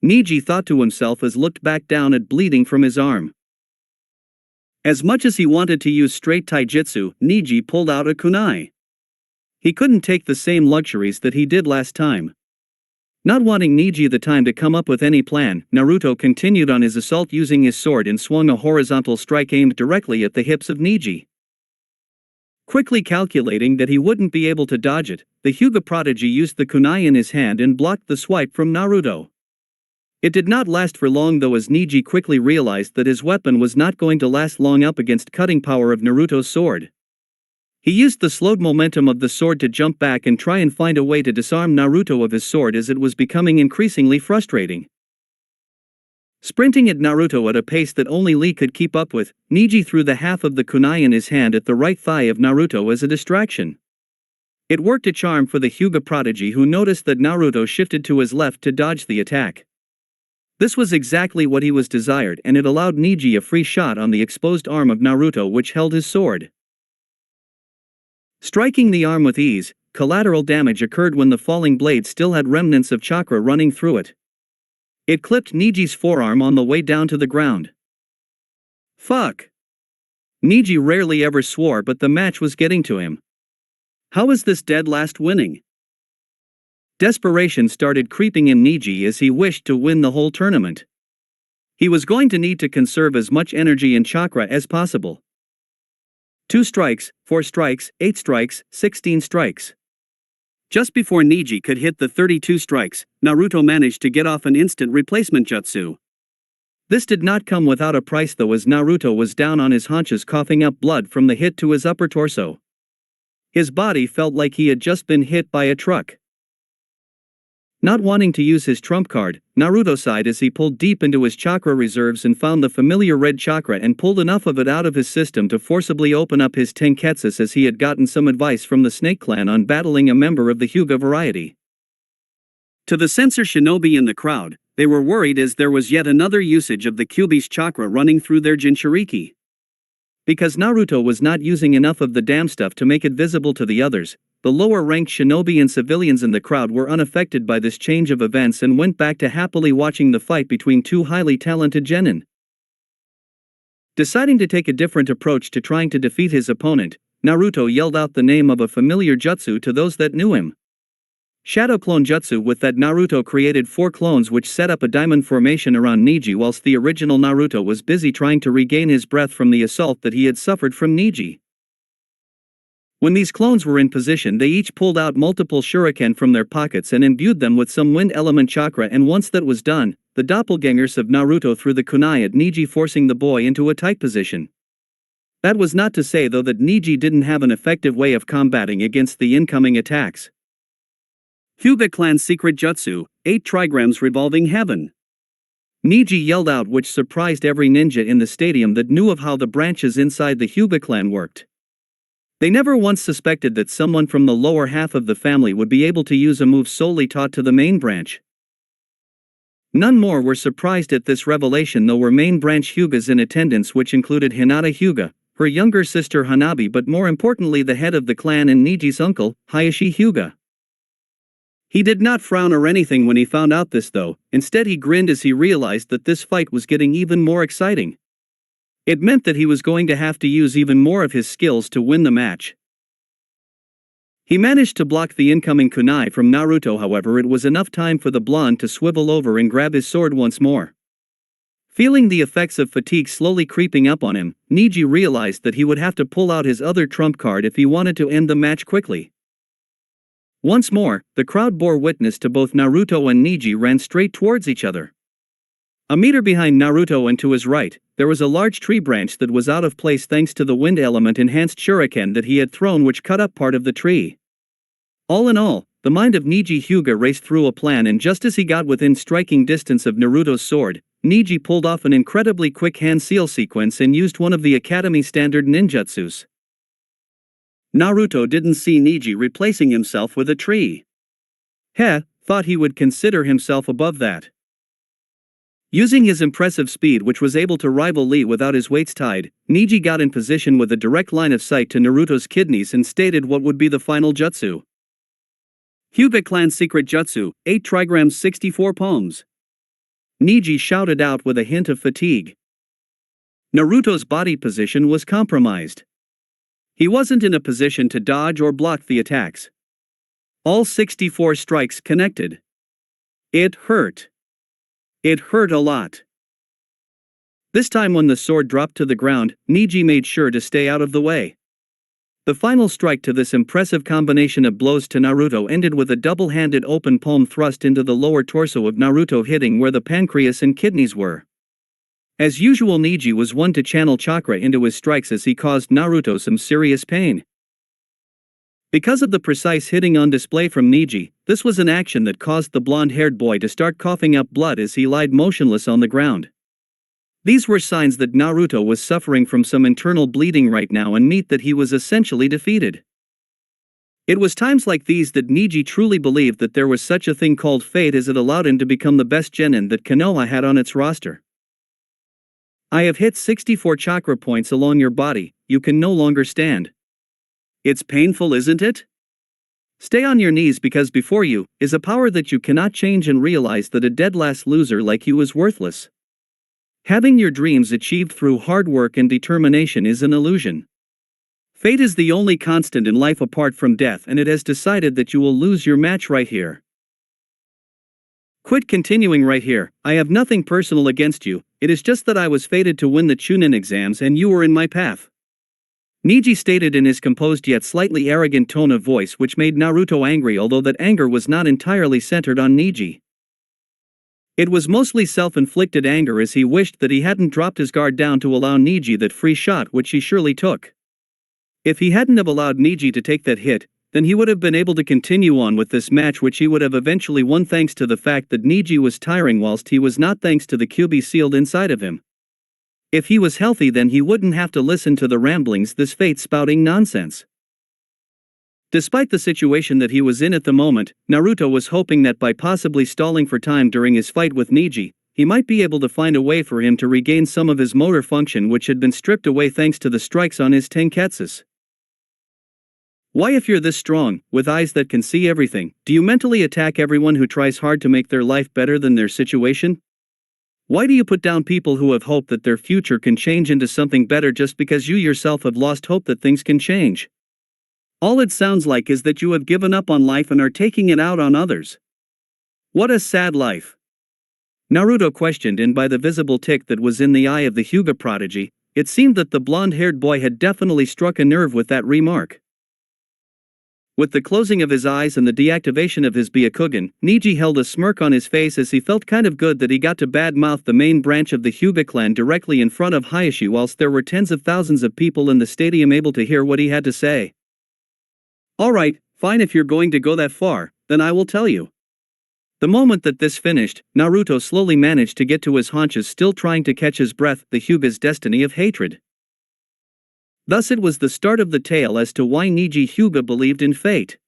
Niji thought to himself as looked back down at bleeding from his arm. As much as he wanted to use straight taijutsu, Niji pulled out a kunai. He couldn't take the same luxuries that he did last time. Not wanting Niji the time to come up with any plan, Naruto continued on his assault using his sword and swung a horizontal strike aimed directly at the hips of Niji. Quickly calculating that he wouldn't be able to dodge it, the Hyuga prodigy used the kunai in his hand and blocked the swipe from Naruto. It did not last for long though, as Niji quickly realized that his weapon was not going to last long up against cutting power of Naruto's sword. He used the slowed momentum of the sword to jump back and try and find a way to disarm Naruto of his sword as it was becoming increasingly frustrating. Sprinting at Naruto at a pace that only Lee could keep up with, Niji threw the half of the kunai in his hand at the right thigh of Naruto as a distraction. It worked a charm for the Hyuga prodigy, who noticed that Naruto shifted to his left to dodge the attack. This was exactly what he was desired, and it allowed Niji a free shot on the exposed arm of Naruto which held his sword. Striking the arm with ease, collateral damage occurred when the falling blade still had remnants of chakra running through it. It clipped Niji's forearm on the way down to the ground. Fuck! Niji rarely ever swore, but the match was getting to him. How is this dead last winning? Desperation started creeping in Niji as he wished to win the whole tournament. He was going to need to conserve as much energy and chakra as possible. 2 strikes, 4 strikes, 8 strikes, 16 strikes. Just before Niji could hit the 32 strikes, Naruto managed to get off an instant replacement jutsu. This did not come without a price though, as Naruto was down on his haunches coughing up blood from the hit to his upper torso. His body felt like he had just been hit by a truck. Not wanting to use his trump card, Naruto sighed as he pulled deep into his chakra reserves and found the familiar red chakra and pulled enough of it out of his system to forcibly open up his tenketsu, as he had gotten some advice from the Snake Clan on battling a member of the Hyuga variety. To the censor shinobi in the crowd, they were worried as there was yet another usage of the Kyuubi's chakra running through their Jinchuriki. Because Naruto was not using enough of the damn stuff to make it visible to the others, the lower-ranked shinobi and civilians in the crowd were unaffected by this change of events and went back to happily watching the fight between 2 highly talented genin. Deciding to take a different approach to trying to defeat his opponent, Naruto yelled out the name of a familiar jutsu to those that knew him. Shadow Clone Jutsu. With that, Naruto created 4 clones which set up a diamond formation around Niji, whilst the original Naruto was busy trying to regain his breath from the assault that he had suffered from Niji. When these clones were in position, they each pulled out multiple shuriken from their pockets and imbued them with some wind element chakra, and once that was done, the doppelgangers of Naruto threw the kunai at Niji, forcing the boy into a tight position. That was not to say though that Niji didn't have an effective way of combating against the incoming attacks. Hyuga Clan's secret jutsu, 8 trigrams revolving heaven. Niji yelled out, which surprised every ninja in the stadium that knew of how the branches inside the Hyuga clan worked. They never once suspected that someone from the lower half of the family would be able to use a move solely taught to the main branch. None more were surprised at this revelation though were main branch Hyugas in attendance, which included Hinata Hyuga, her younger sister Hanabi, but more importantly the head of the clan and Niji's uncle, Hayashi Hyuga. He did not frown or anything when he found out this though, instead he grinned as he realized that this fight was getting even more exciting. It meant that he was going to have to use even more of his skills to win the match. He managed to block the incoming kunai from Naruto, however it was enough time for the blonde to swivel over and grab his sword once more. Feeling the effects of fatigue slowly creeping up on him, Niji realized that he would have to pull out his other trump card if he wanted to end the match quickly. Once more, the crowd bore witness to both Naruto and Niji ran straight towards each other. A meter behind Naruto and to his right, there was a large tree branch that was out of place thanks to the wind element enhanced shuriken that he had thrown, which cut up part of the tree. All in all, the mind of Niji Hyuga raced through a plan, and just as he got within striking distance of Naruto's sword, Niji pulled off an incredibly quick hand seal sequence and used one of the Academy standard ninjutsus. Naruto didn't see Niji replacing himself with a tree. Thought he would consider himself above that. Using his impressive speed, which was able to rival Lee without his weights tied, Niji got in position with a direct line of sight to Naruto's kidneys and stated what would be the final jutsu. Hyuga Clan Secret Jutsu, 8 trigrams 64 poems. Niji shouted out with a hint of fatigue. Naruto's body position was compromised. He wasn't in a position to dodge or block the attacks. All 64 strikes connected. It hurt. It hurt a lot. This time when the sword dropped to the ground, Niji made sure to stay out of the way. The final strike to this impressive combination of blows to Naruto ended with a double-handed open palm thrust into the lower torso of Naruto, hitting where the pancreas and kidneys were. As usual, Niji was one to channel chakra into his strikes as he caused Naruto some serious pain. Because of the precise hitting on display from Niji, this was an action that caused the blonde-haired boy to start coughing up blood as he lied motionless on the ground. These were signs that Naruto was suffering from some internal bleeding right now and meant that he was essentially defeated. It was times like these that Niji truly believed that there was such a thing called fate, as it allowed him to become the best genin that Konoha had on its roster. I have hit 64 chakra points along your body, you can no longer stand. It's painful, isn't it? Stay on your knees, because before you is a power that you cannot change, and realize that a dead last loser like you is worthless. Having your dreams achieved through hard work and determination is an illusion. Fate is the only constant in life apart from death, and it has decided that you will lose your match right here. Quit continuing right here. I have nothing personal against you, it is just that I was fated to win the Chunin exams and you were in my path. Niji stated in his composed yet slightly arrogant tone of voice, which made Naruto angry, although that anger was not entirely centered on Niji. It was mostly self-inflicted anger, as he wished that he hadn't dropped his guard down to allow Niji that free shot which he surely took. If he hadn't have allowed Niji to take that hit, then he would have been able to continue on with this match, which he would have eventually won thanks to the fact that Niji was tiring whilst he was not, thanks to the QB sealed inside of him. If he was healthy, then he wouldn't have to listen to the ramblings, this fate-spouting nonsense. Despite the situation that he was in at the moment, Naruto was hoping that by possibly stalling for time during his fight with Niji, he might be able to find a way for him to regain some of his motor function, which had been stripped away thanks to the strikes on his tenketsus. Why, if you're this strong, with eyes that can see everything, do you mentally attack everyone who tries hard to make their life better than their situation? Why do you put down people who have hope that their future can change into something better just because you yourself have lost hope that things can change? All it sounds like is that you have given up on life and are taking it out on others. What a sad life. Naruto questioned, and by the visible tick that was in the eye of the Hyuga prodigy, it seemed that the blonde-haired boy had definitely struck a nerve with that remark. With the closing of his eyes and the deactivation of his Byakugan, Niji held a smirk on his face as he felt kind of good that he got to badmouth the main branch of the Hyuga clan directly in front of Hayashi, whilst there were tens of thousands of people in the stadium able to hear what he had to say. Alright, fine, if you're going to go that far, then I will tell you. The moment that this finished, Naruto slowly managed to get to his haunches, still trying to catch his breath, the Hyuga's destiny of hatred. Thus it was the start of the tale as to why Niji Hyuga believed in fate.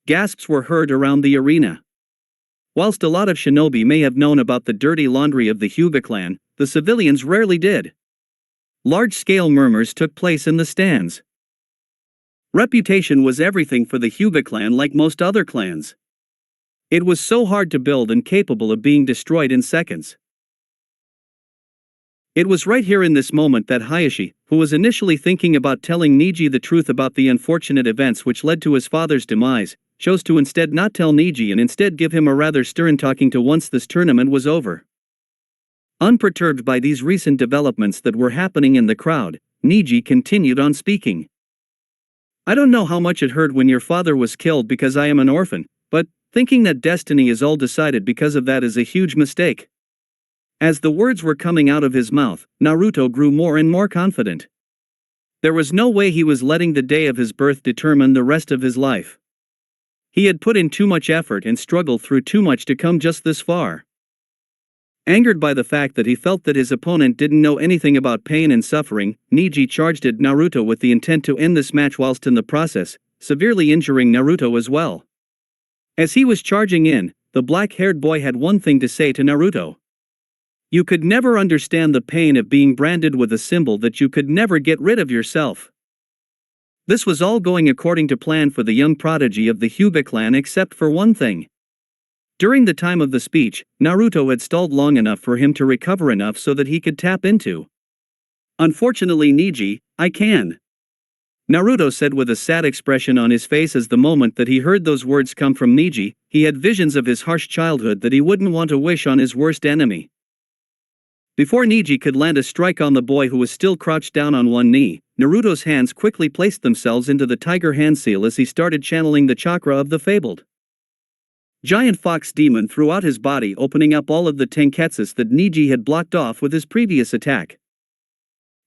Gasps were heard around the arena. Whilst a lot of shinobi may have known about the dirty laundry of the Hyuga clan, the civilians rarely did. Large-scale murmurs took place in the stands. Reputation was everything for the Hyuga clan, like most other clans. It was so hard to build and capable of being destroyed in seconds. It was right here in this moment that Hayashi, who was initially thinking about telling Niji the truth about the unfortunate events which led to his father's demise, chose to instead not tell Niji and instead give him a rather stern talking to once this tournament was over. Unperturbed by these recent developments that were happening in the crowd, Niji continued on speaking. I don't know how much it hurt when your father was killed because I am an orphan, but thinking that destiny is all decided because of that is a huge mistake. As the words were coming out of his mouth, Naruto grew more and more confident. There was no way he was letting the day of his birth determine the rest of his life. He had put in too much effort and struggled through too much to come just this far. Angered by the fact that he felt that his opponent didn't know anything about pain and suffering, Neji charged at Naruto with the intent to end this match whilst in the process, severely injuring Naruto as well. As he was charging in, the black-haired boy had one thing to say to Naruto. You could never understand the pain of being branded with a symbol that you could never get rid of yourself. This was all going according to plan for the young prodigy of the Hyuga clan except for one thing. During the time of the speech, Naruto had stalled long enough for him to recover enough so that he could tap into. Unfortunately, Neji, I can. Naruto said with a sad expression on his face as the moment that he heard those words come from Neji, he had visions of his harsh childhood that he wouldn't want to wish on his worst enemy. Before Neji could land a strike on the boy who was still crouched down on one knee, Naruto's hands quickly placed themselves into the tiger hand seal as he started channeling the chakra of the fabled giant fox demon throughout his body, opening up all of the tenketsus that Neji had blocked off with his previous attack.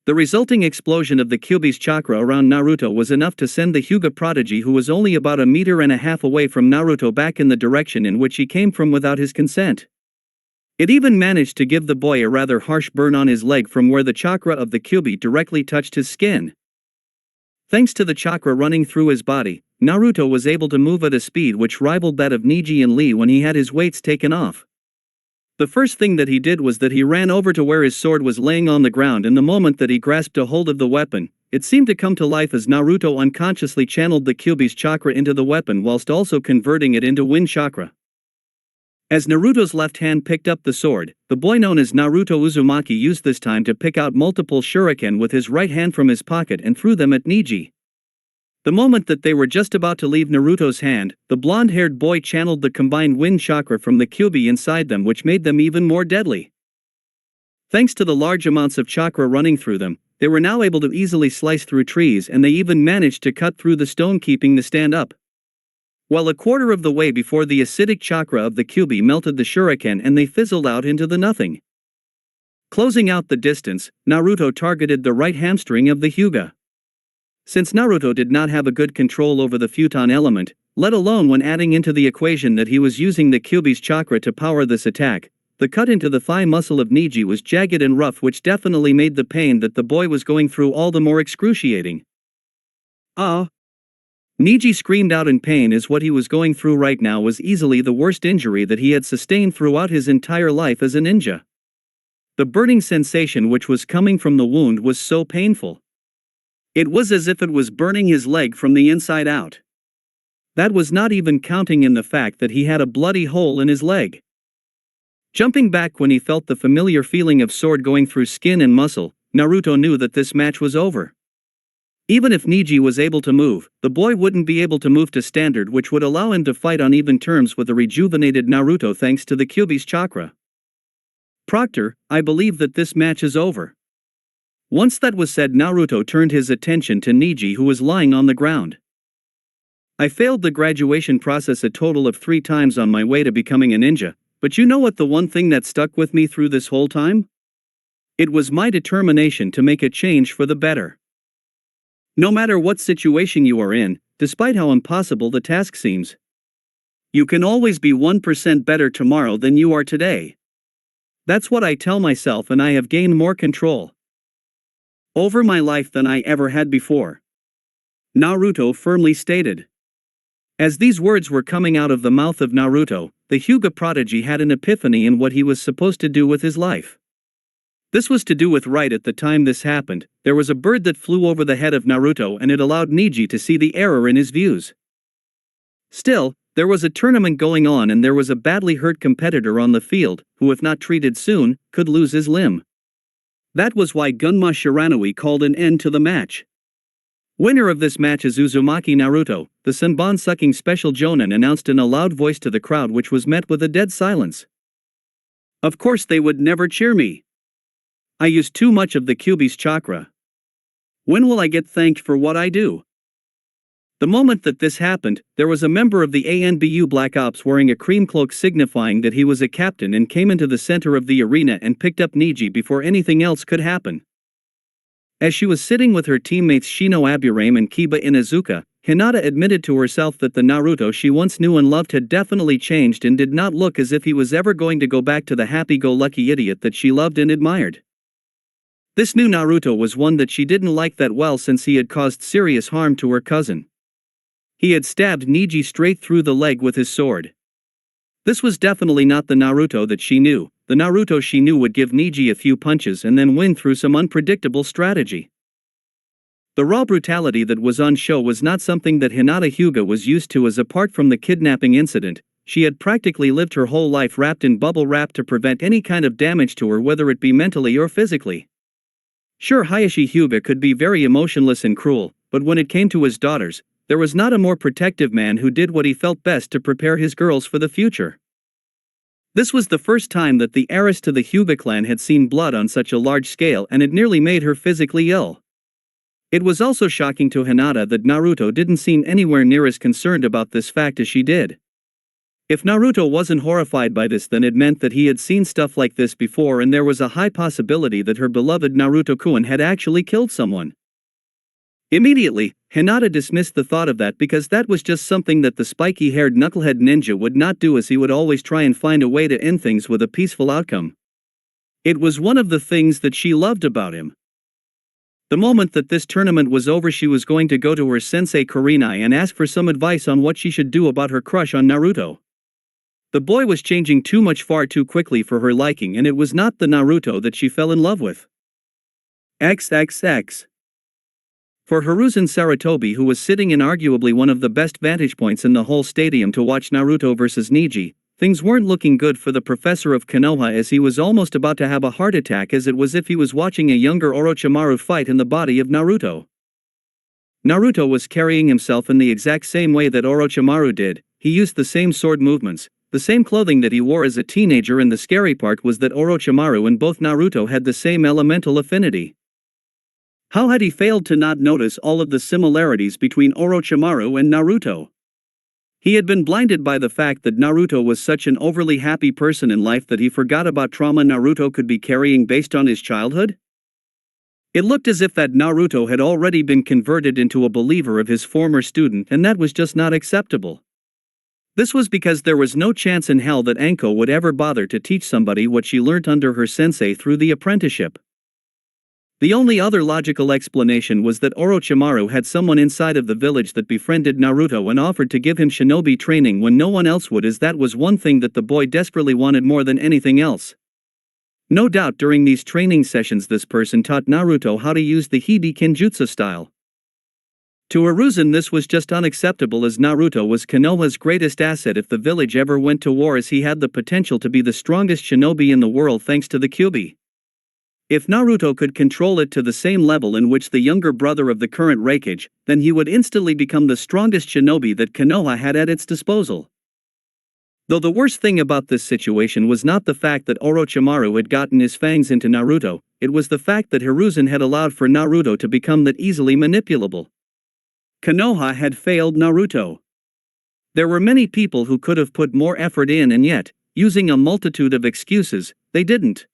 The resulting explosion of the Kyuubi's chakra around Naruto was enough to send the Hyuga prodigy, who was only about 1.5 meters away from Naruto, back in the direction in which he came from without his consent. It even managed to give the boy a rather harsh burn on his leg from where the chakra of the Kyuubi directly touched his skin. Thanks to the chakra running through his body, Naruto was able to move at a speed which rivaled that of Neji and Lee when he had his weights taken off. The first thing that he did was that he ran over to where his sword was laying on the ground, and the moment that he grasped a hold of the weapon, it seemed to come to life as Naruto unconsciously channeled the Kyuubi's chakra into the weapon whilst also converting it into wind chakra. As Naruto's left hand picked up the sword, the boy known as Naruto Uzumaki used this time to pick out multiple shuriken with his right hand from his pocket and threw them at Neji. The moment that they were just about to leave Naruto's hand, the blonde-haired boy channeled the combined wind chakra from the Kyuubi inside them, which made them even more deadly. Thanks to the large amounts of chakra running through them, they were now able to easily slice through trees, and they even managed to cut through the stone, keeping the stand up. Well, 1/4 of the way before the acidic chakra of the Kyuubi melted the shuriken and they fizzled out into the nothing. Closing out the distance, Naruto targeted the right hamstring of the Hyuga. Since Naruto did not have a good control over the futon element, let alone when adding into the equation that he was using the Kyuubi's chakra to power this attack, the cut into the thigh muscle of Neji was jagged and rough, which definitely made the pain that the boy was going through all the more excruciating. Ah! Neji screamed out in pain, as what he was going through right now was easily the worst injury that he had sustained throughout his entire life as a ninja. The burning sensation which was coming from the wound was so painful. It was as if it was burning his leg from the inside out. That was not even counting in the fact that he had a bloody hole in his leg. Jumping back when he felt the familiar feeling of sword going through skin and muscle, Naruto knew that this match was over. Even if Neji was able to move, the boy wouldn't be able to move to standard, which would allow him to fight on even terms with a rejuvenated Naruto thanks to the Kyuubi's chakra. Proctor, I believe that this match is over. Once that was said, Naruto turned his attention to Neji, who was lying on the ground. I failed the graduation process a total of 3 times on my way to becoming a ninja, but you know what the one thing that stuck with me through this whole time? It was my determination to make a change for the better. No matter what situation you are in, despite how impossible the task seems, you can always be 1% better tomorrow than you are today. That's what I tell myself, and I have gained more control over my life than I ever had before, Naruto firmly stated. As these words were coming out of the mouth of Naruto, the Hyuga prodigy had an epiphany in what he was supposed to do with his life. This was to do with right at the time this happened, there was a bird that flew over the head of Naruto, and it allowed Neji to see the error in his views. Still, there was a tournament going on, and there was a badly hurt competitor on the field, who if not treated soon, could lose his limb. That was why Gunma Shiranui called an end to the match. Winner of this match is Uzumaki Naruto, the Senbon-sucking special jonin announced in a loud voice to the crowd, which was met with a dead silence. Of course they would never cheer me. I used too much of the Kyuubi's chakra. When will I get thanked for what I do? The moment that this happened, there was a member of the ANBU Black Ops wearing a cream cloak signifying that he was a captain, and came into the center of the arena and picked up Neji before anything else could happen. As she was sitting with her teammates Shino Aburame and Kiba Inuzuka, Hinata admitted to herself that the Naruto she once knew and loved had definitely changed and did not look as if he was ever going to go back to the happy-go-lucky idiot that she loved and admired. This new Naruto was one that she didn't like that well since he had caused serious harm to her cousin. He had stabbed Neji straight through the leg with his sword. This was definitely not the Naruto that she knew. The Naruto she knew would give Neji a few punches and then win through some unpredictable strategy. The raw brutality that was on show was not something that Hinata Hyuga was used to, as apart from the kidnapping incident, she had practically lived her whole life wrapped in bubble wrap to prevent any kind of damage to her, whether it be mentally or physically. Sure, Hayashi Hyuga could be very emotionless and cruel, but when it came to his daughters, there was not a more protective man who did what he felt best to prepare his girls for the future. This was the first time that the heiress to the Hyuga clan had seen blood on such a large scale, and it nearly made her physically ill. It was also shocking to Hinata that Naruto didn't seem anywhere near as concerned about this fact as she did. If Naruto wasn't horrified by this, then it meant that he had seen stuff like this before, and there was a high possibility that her beloved Naruto-kun had actually killed someone. Immediately, Hinata dismissed the thought of that because that was just something that the spiky-haired knucklehead ninja would not do, as he would always try and find a way to end things with a peaceful outcome. It was one of the things that she loved about him. The moment that this tournament was over, she was going to go to her sensei Kurenai and ask for some advice on what she should do about her crush on Naruto. The boy was changing too much far too quickly for her liking, and it was not the Naruto that she fell in love with. XXX. For Hiruzen Sarutobi, who was sitting in arguably one of the best vantage points in the whole stadium to watch Naruto versus Neji, things weren't looking good for the professor of Konoha, as he was almost about to have a heart attack, as it was if he was watching a younger Orochimaru fight in the body of Naruto. Naruto was carrying himself in the exact same way that Orochimaru did. He used the same sword movements, the same clothing that he wore as a teenager, and the scary part was that Orochimaru and both Naruto had the same elemental affinity. How had he failed to not notice all of the similarities between Orochimaru and Naruto? He had been blinded by the fact that Naruto was such an overly happy person in life that he forgot about trauma Naruto could be carrying based on his childhood? It looked as if that Naruto had already been converted into a believer of his former student, and that was just not acceptable. This was because there was no chance in hell that Anko would ever bother to teach somebody what she learnt under her sensei through the apprenticeship. The only other logical explanation was that Orochimaru had someone inside of the village that befriended Naruto and offered to give him shinobi training when no one else would, as that was one thing that the boy desperately wanted more than anything else. No doubt during these training sessions this person taught Naruto how to use the Hibi Kenjutsu style. To Hiruzen this was just unacceptable, as Naruto was Konoha's greatest asset if the village ever went to war, as he had the potential to be the strongest shinobi in the world thanks to the Kyuubi. If Naruto could control it to the same level in which the younger brother of the current Raikage, then he would instantly become the strongest shinobi that Konoha had at its disposal. Though the worst thing about this situation was not the fact that Orochimaru had gotten his fangs into Naruto, it was the fact that Hiruzen had allowed for Naruto to become that easily manipulable. Konoha had failed Naruto. There were many people who could have put more effort in, and yet, using a multitude of excuses, they didn't.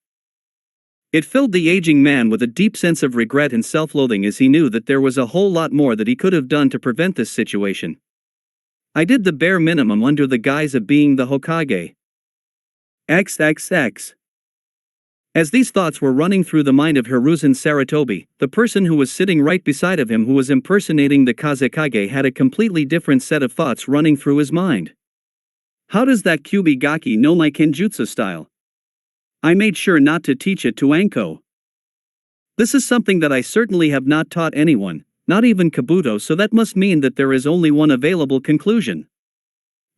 It filled the aging man with a deep sense of regret and self-loathing, as he knew that there was a whole lot more that he could have done to prevent this situation. I did the bare minimum under the guise of being the Hokage. XXX. As these thoughts were running through the mind of Hiruzen Sarutobi, the person who was sitting right beside of him, who was impersonating the Kazekage, had a completely different set of thoughts running through his mind. How does that Kyuubi Gaki know my Kenjutsu style? I made sure not to teach it to Anko. This is something that I certainly have not taught anyone, not even Kabuto, so that must mean that there is only one available conclusion.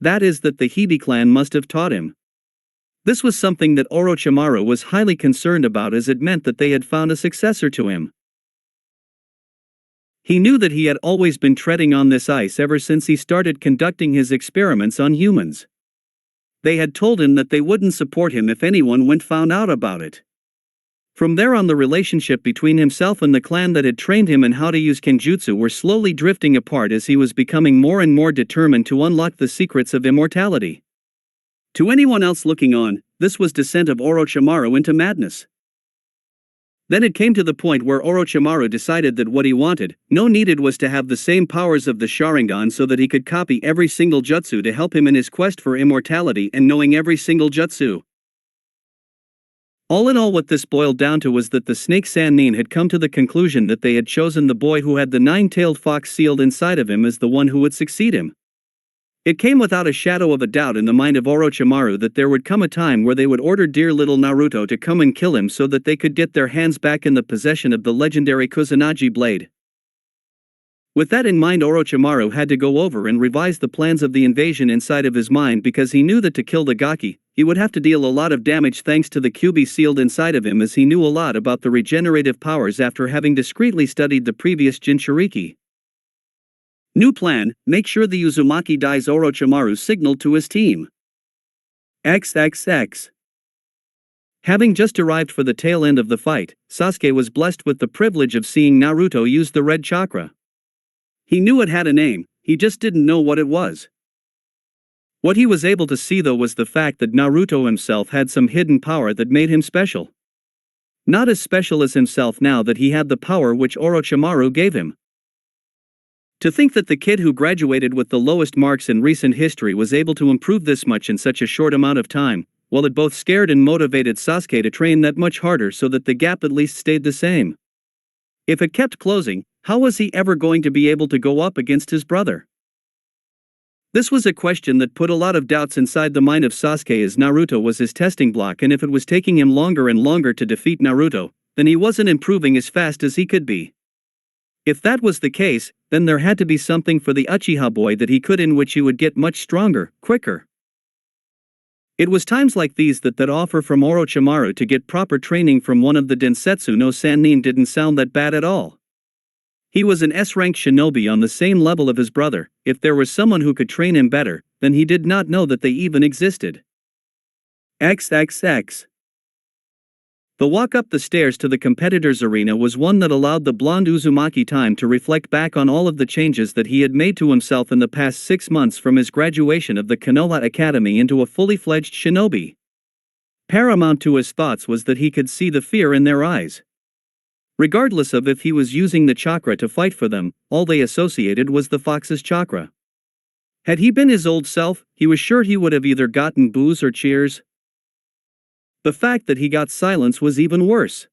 That is that the Hibi clan must have taught him. This was something that Orochimaru was highly concerned about, as it meant that they had found a successor to him. He knew that he had always been treading on this ice ever since he started conducting his experiments on humans. They had told him that they wouldn't support him if anyone found out about it. From there on, the relationship between himself and the clan that had trained him in how to use Kenjutsu were slowly drifting apart, as he was becoming more and more determined to unlock the secrets of immortality. To anyone else looking on, this was descent of Orochimaru into madness. Then it came to the point where Orochimaru decided that what he wanted, needed was to have the same powers of the Sharingan so that he could copy every single jutsu to help him in his quest for immortality and knowing every single jutsu. All in all, what this boiled down to was that the Snake Sannin had come to the conclusion that they had chosen the boy who had the nine-tailed fox sealed inside of him as the one who would succeed him. It came without a shadow of a doubt in the mind of Orochimaru that there would come a time where they would order dear little Naruto to come and kill him so that they could get their hands back in the possession of the legendary Kusanagi blade. With that in mind, Orochimaru had to go over and revise the plans of the invasion inside of his mind, because he knew that to kill the Gaki, he would have to deal a lot of damage thanks to the Kyuubi sealed inside of him, as he knew a lot about the regenerative powers after having discreetly studied the previous Jinchuriki. New plan: make sure the Uzumaki dies. Orochimaru signaled to his team. XXX. Having just arrived for the tail end of the fight, Sasuke was blessed with the privilege of seeing Naruto use the red chakra. He knew it had a name, he just didn't know what it was. What he was able to see though was the fact that Naruto himself had some hidden power that made him special. Not as special as himself now that he had the power which Orochimaru gave him. To think that the kid who graduated with the lowest marks in recent history was able to improve this much in such a short amount of time, well, it both scared and motivated Sasuke to train that much harder so that the gap at least stayed the same. If it kept closing, how was he ever going to be able to go up against his brother? This was a question that put a lot of doubts inside the mind of Sasuke, as Naruto was his testing block, and if it was taking him longer and longer to defeat Naruto, then he wasn't improving as fast as he could be. If that was the case, then there had to be something for the Uchiha boy that he could, in which he would get much stronger, quicker. It was times like these that offer from Orochimaru to get proper training from one of the Densetsu no Sannin didn't sound that bad at all. He was an S-ranked shinobi on the same level of his brother. If there was someone who could train him better, then he did not know that they even existed. XXX. The walk up the stairs to the competitors' arena was one that allowed the blonde Uzumaki time to reflect back on all of the changes that he had made to himself in the past 6 months from his graduation of the Konoha Academy into a fully fledged shinobi. Paramount to his thoughts was that he could see the fear in their eyes. Regardless of if he was using the chakra to fight for them, all they associated was the fox's chakra. Had he been his old self, he was sure he would have either gotten boos or cheers. The fact that he got silence was even worse.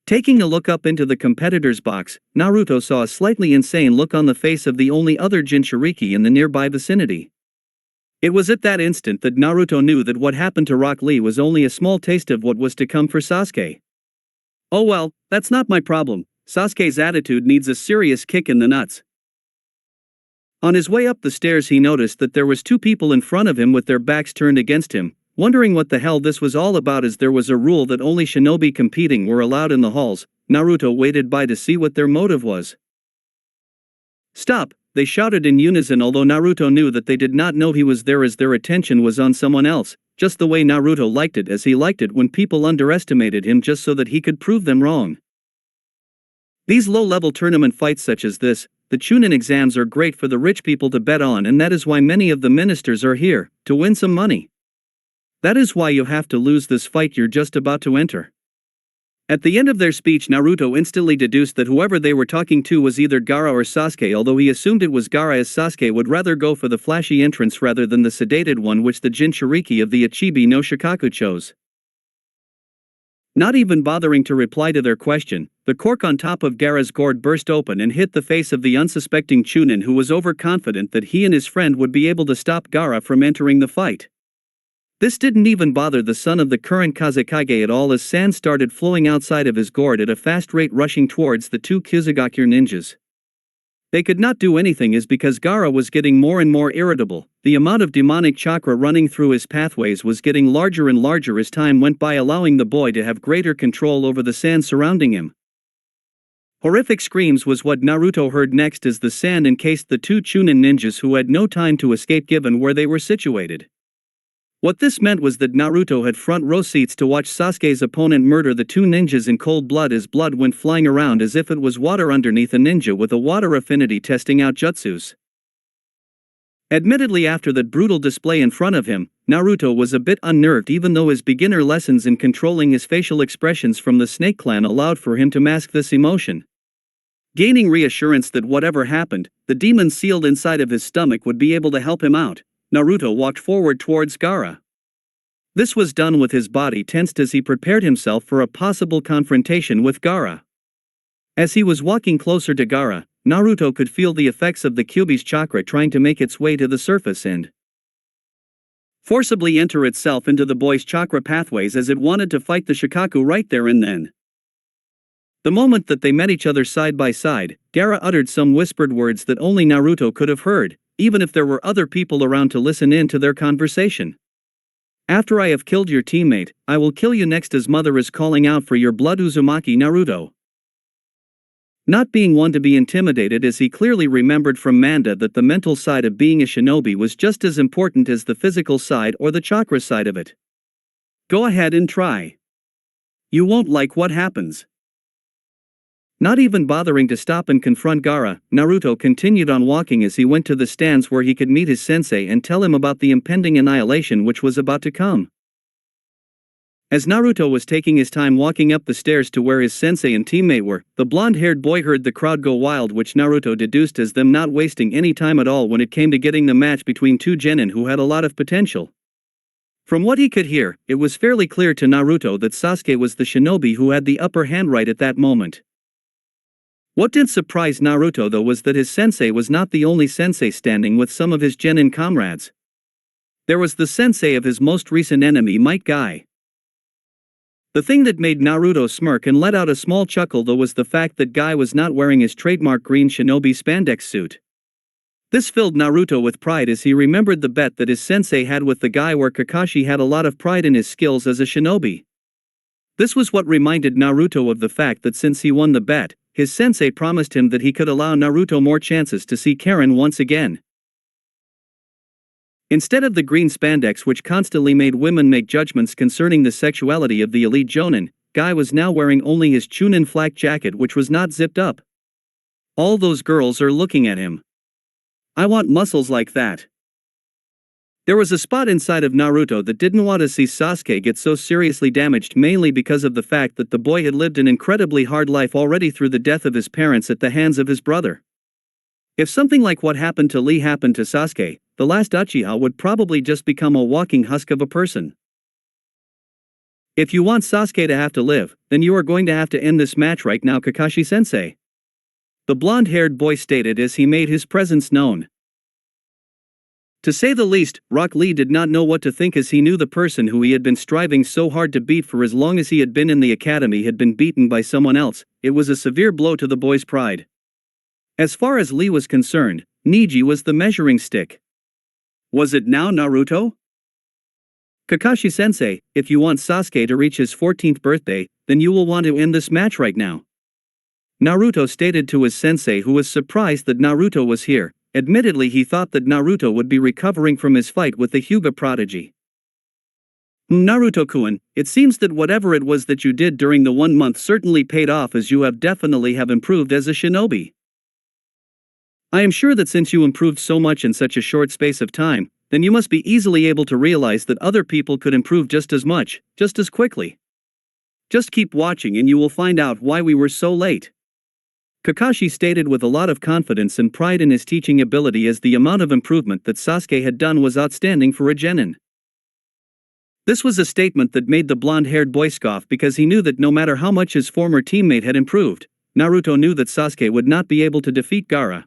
Taking a look up into the competitor's box, Naruto saw a slightly insane look on the face of the only other Jinchuriki in the nearby vicinity. It was at that instant that Naruto knew that what happened to Rock Lee was only a small taste of what was to come for Sasuke. Oh well, that's not my problem. Sasuke's attitude needs a serious kick in the nuts. On his way up the stairs, he noticed that there was 2 people in front of him with their backs turned against him. Wondering what the hell this was all about, as there was a rule that only shinobi competing were allowed in the halls, Naruto waited by to see what their motive was. "Stop!" they shouted in unison, although Naruto knew that they did not know he was there, as their attention was on someone else, just the way Naruto liked it, as he liked it when people underestimated him just so that he could prove them wrong. These low-level tournament fights such as this, the Chunin exams, are great for the rich people to bet on, and that is why many of the ministers are here, to win some money. That is why you have to lose this fight you're just about to enter. At the end of their speech, Naruto instantly deduced that whoever they were talking to was either Gaara or Sasuke, although he assumed it was Gaara, as Sasuke would rather go for the flashy entrance rather than the sedated one which the Jinchuriki of the Ichibi no Shikaku chose. Not even bothering to reply to their question, the cork on top of Gaara's gourd burst open and hit the face of the unsuspecting Chunin, who was overconfident that he and his friend would be able to stop Gaara from entering the fight. This didn't even bother the son of the current Kazekage at all, as sand started flowing outside of his gourd at a fast rate, rushing towards the 2 Kyuzugakure ninjas. They could not do anything is because Gaara was getting more and more irritable. The amount of demonic chakra running through his pathways was getting larger and larger as time went by, allowing the boy to have greater control over the sand surrounding him. Horrific screams was what Naruto heard next as the sand encased the 2 Chunin ninjas, who had no time to escape given where they were situated. What this meant was that Naruto had front row seats to watch Sasuke's opponent murder the 2 ninjas in cold blood, as blood went flying around as if it was water underneath a ninja with a water affinity testing out jutsus. Admittedly, after that brutal display in front of him, Naruto was a bit unnerved, even though his beginner lessons in controlling his facial expressions from the Snake Clan allowed for him to mask this emotion. Gaining reassurance that whatever happened, the demon sealed inside of his stomach would be able to help him out, Naruto walked forward towards Gaara. This was done with his body tensed as he prepared himself for a possible confrontation with Gaara. As he was walking closer to Gaara, Naruto could feel the effects of the Kyuubi's chakra trying to make its way to the surface and forcibly enter itself into the boy's chakra pathways as it wanted to fight the Shikaku right there and then. The moment that they met each other side by side, Gaara uttered some whispered words that only Naruto could have heard, even if there were other people around to listen in to their conversation. After I have killed your teammate, I will kill you next, as mother is calling out for your blood, Uzumaki Naruto. Not being one to be intimidated, as he clearly remembered from Manda that the mental side of being a shinobi was just as important as the physical side or the chakra side of it. Go ahead and try. You won't like what happens. Not even bothering to stop and confront Gaara, Naruto continued on walking as he went to the stands where he could meet his sensei and tell him about the impending annihilation which was about to come. As Naruto was taking his time walking up the stairs to where his sensei and teammate were, the blonde-haired boy heard the crowd go wild, which Naruto deduced as them not wasting any time at all when it came to getting the match between two genin who had a lot of potential. From what he could hear, it was fairly clear to Naruto that Sasuke was the shinobi who had the upper hand right at that moment. What did surprise Naruto though was that his sensei was not the only sensei standing with some of his genin comrades. There was the sensei of his most recent enemy, Might Guy. The thing that made Naruto smirk and let out a small chuckle though was the fact that Guy was not wearing his trademark green shinobi spandex suit. This filled Naruto with pride as he remembered the bet that his sensei had with the guy, where Kakashi had a lot of pride in his skills as a shinobi. This was what reminded Naruto of the fact that since he won the bet, his sensei promised him that he could allow Naruto more chances to see Karen once again. Instead of the green spandex which constantly made women make judgments concerning the sexuality of the elite jonin, Guy was now wearing only his chunin flak jacket, which was not zipped up. All those girls are looking at him. I want muscles like that. There was a spot inside of Naruto that didn't want to see Sasuke get so seriously damaged, mainly because of the fact that the boy had lived an incredibly hard life already through the death of his parents at the hands of his brother. If something like what happened to Lee happened to Sasuke, the last Uchiha would probably just become a walking husk of a person. If you want Sasuke to have to live, then you are going to have to end this match right now, Kakashi-sensei. The blonde-haired boy stated as he made his presence known. To say the least, Rock Lee did not know what to think, as he knew the person who he had been striving so hard to beat for as long as he had been in the academy had been beaten by someone else. It was a severe blow to the boy's pride. As far as Lee was concerned, Neji was the measuring stick. Was it now, Naruto? Kakashi-sensei, if you want Sasuke to reach his 14th birthday, then you will want to end this match right now. Naruto stated to his sensei, who was surprised that Naruto was here. Admittedly, he thought that Naruto would be recovering from his fight with the Hyuga prodigy. Naruto-kun, it seems that whatever it was that you did during the 1 month certainly paid off, as you have definitely improved as a shinobi. I am sure that since you improved so much in such a short space of time, then you must be easily able to realize that other people could improve just as much, just as quickly. Just keep watching and you will find out why we were so late. Kakashi stated with a lot of confidence and pride in his teaching ability, as the amount of improvement that Sasuke had done was outstanding for a genin. This was a statement that made the blonde-haired boy scoff, because he knew that no matter how much his former teammate had improved, Naruto knew that Sasuke would not be able to defeat Gaara.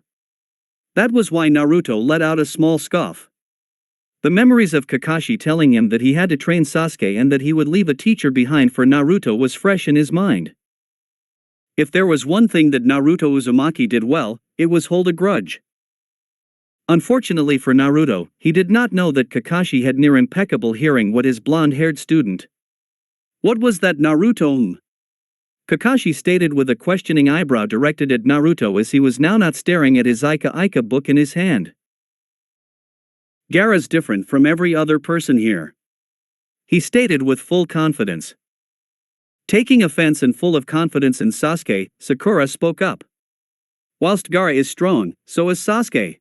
That was why Naruto let out a small scoff. The memories of Kakashi telling him that he had to train Sasuke and that he would leave a teacher behind for Naruto was fresh in his mind. If there was one thing that Naruto Uzumaki did well, it was hold a grudge. Unfortunately for Naruto, he did not know that Kakashi had near impeccable hearing with his blonde-haired student. What was that, Naruto? Kakashi stated with a questioning eyebrow directed at Naruto, as he was now not staring at his Ika book in his hand. Gaara's different from every other person here, he stated with full confidence. Taking offense and full of confidence in Sasuke, Sakura spoke up. Whilst Gaara is strong, so is Sasuke.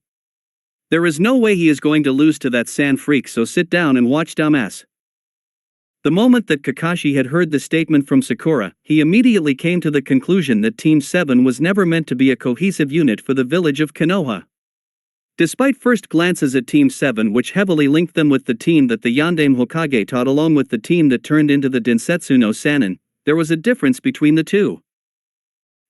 There is no way he is going to lose to that sand freak, so sit down and watch, dumbass. The moment that Kakashi had heard the statement from Sakura, he immediately came to the conclusion that Team 7 was never meant to be a cohesive unit for the village of Konoha. Despite first glances at Team 7, which heavily linked them with the team that the Yandame Hokage taught along with the team that turned into the Densetsu no Sannin, there was a difference between the two.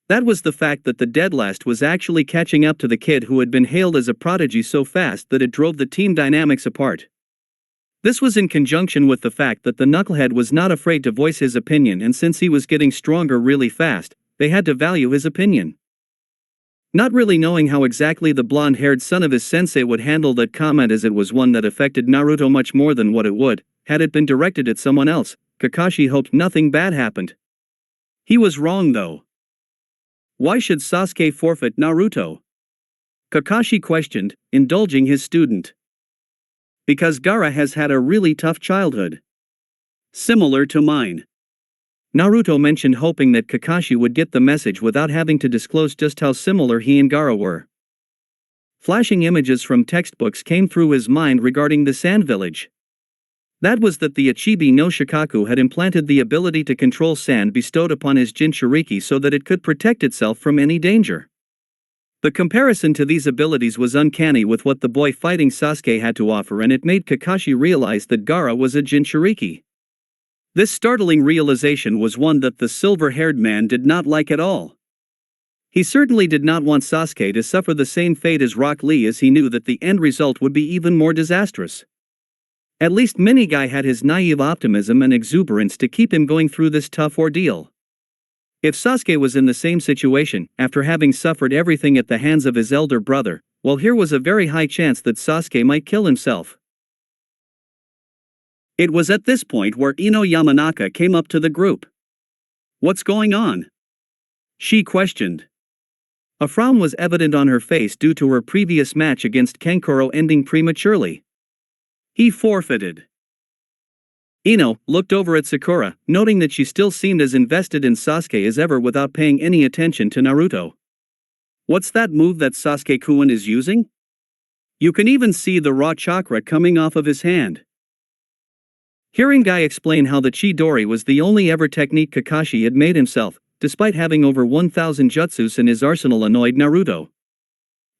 That was the fact that the dead last was actually catching up to the kid who had been hailed as a prodigy so fast that it drove the team dynamics apart. This was in conjunction with the fact that the knucklehead was not afraid to voice his opinion, and since he was getting stronger really fast, they had to value his opinion. Not really knowing how exactly the blonde-haired son of his sensei would handle that comment, as it was one that affected Naruto much more than what it would, had it been directed at someone else, Kakashi hoped nothing bad happened. He was wrong though. Why should Sasuke forfeit Naruto? Kakashi questioned, indulging his student. Because Gaara has had a really tough childhood. Similar to mine. Naruto mentioned, hoping that Kakashi would get the message without having to disclose just how similar he and Gaara were. Flashing images from textbooks came through his mind regarding the Sand Village. That was that the Ichibi no Shikaku had implanted the ability to control sand bestowed upon his Jinchuriki so that it could protect itself from any danger. The comparison to these abilities was uncanny with what the boy fighting Sasuke had to offer, and it made Kakashi realize that Gaara was a Jinchuriki. This startling realization was one that the silver-haired man did not like at all. He certainly did not want Sasuke to suffer the same fate as Rock Lee, as he knew that the end result would be even more disastrous. At least Minigai had his naive optimism and exuberance to keep him going through this tough ordeal. If Sasuke was in the same situation, after having suffered everything at the hands of his elder brother, well, here was a very high chance that Sasuke might kill himself. It was at this point where Ino Yamanaka came up to the group. "What's going on?" she questioned. A frown was evident on her face due to her previous match against Kankuro ending prematurely. He forfeited. Ino looked over at Sakura, noting that she still seemed as invested in Sasuke as ever without paying any attention to Naruto. "What's that move that Sasuke-kun is using? You can even see the raw chakra coming off of his hand." Hearing Guy explain how the Chidori was the only ever technique Kakashi had made himself, despite having over 1,000 jutsus in his arsenal, annoyed Naruto.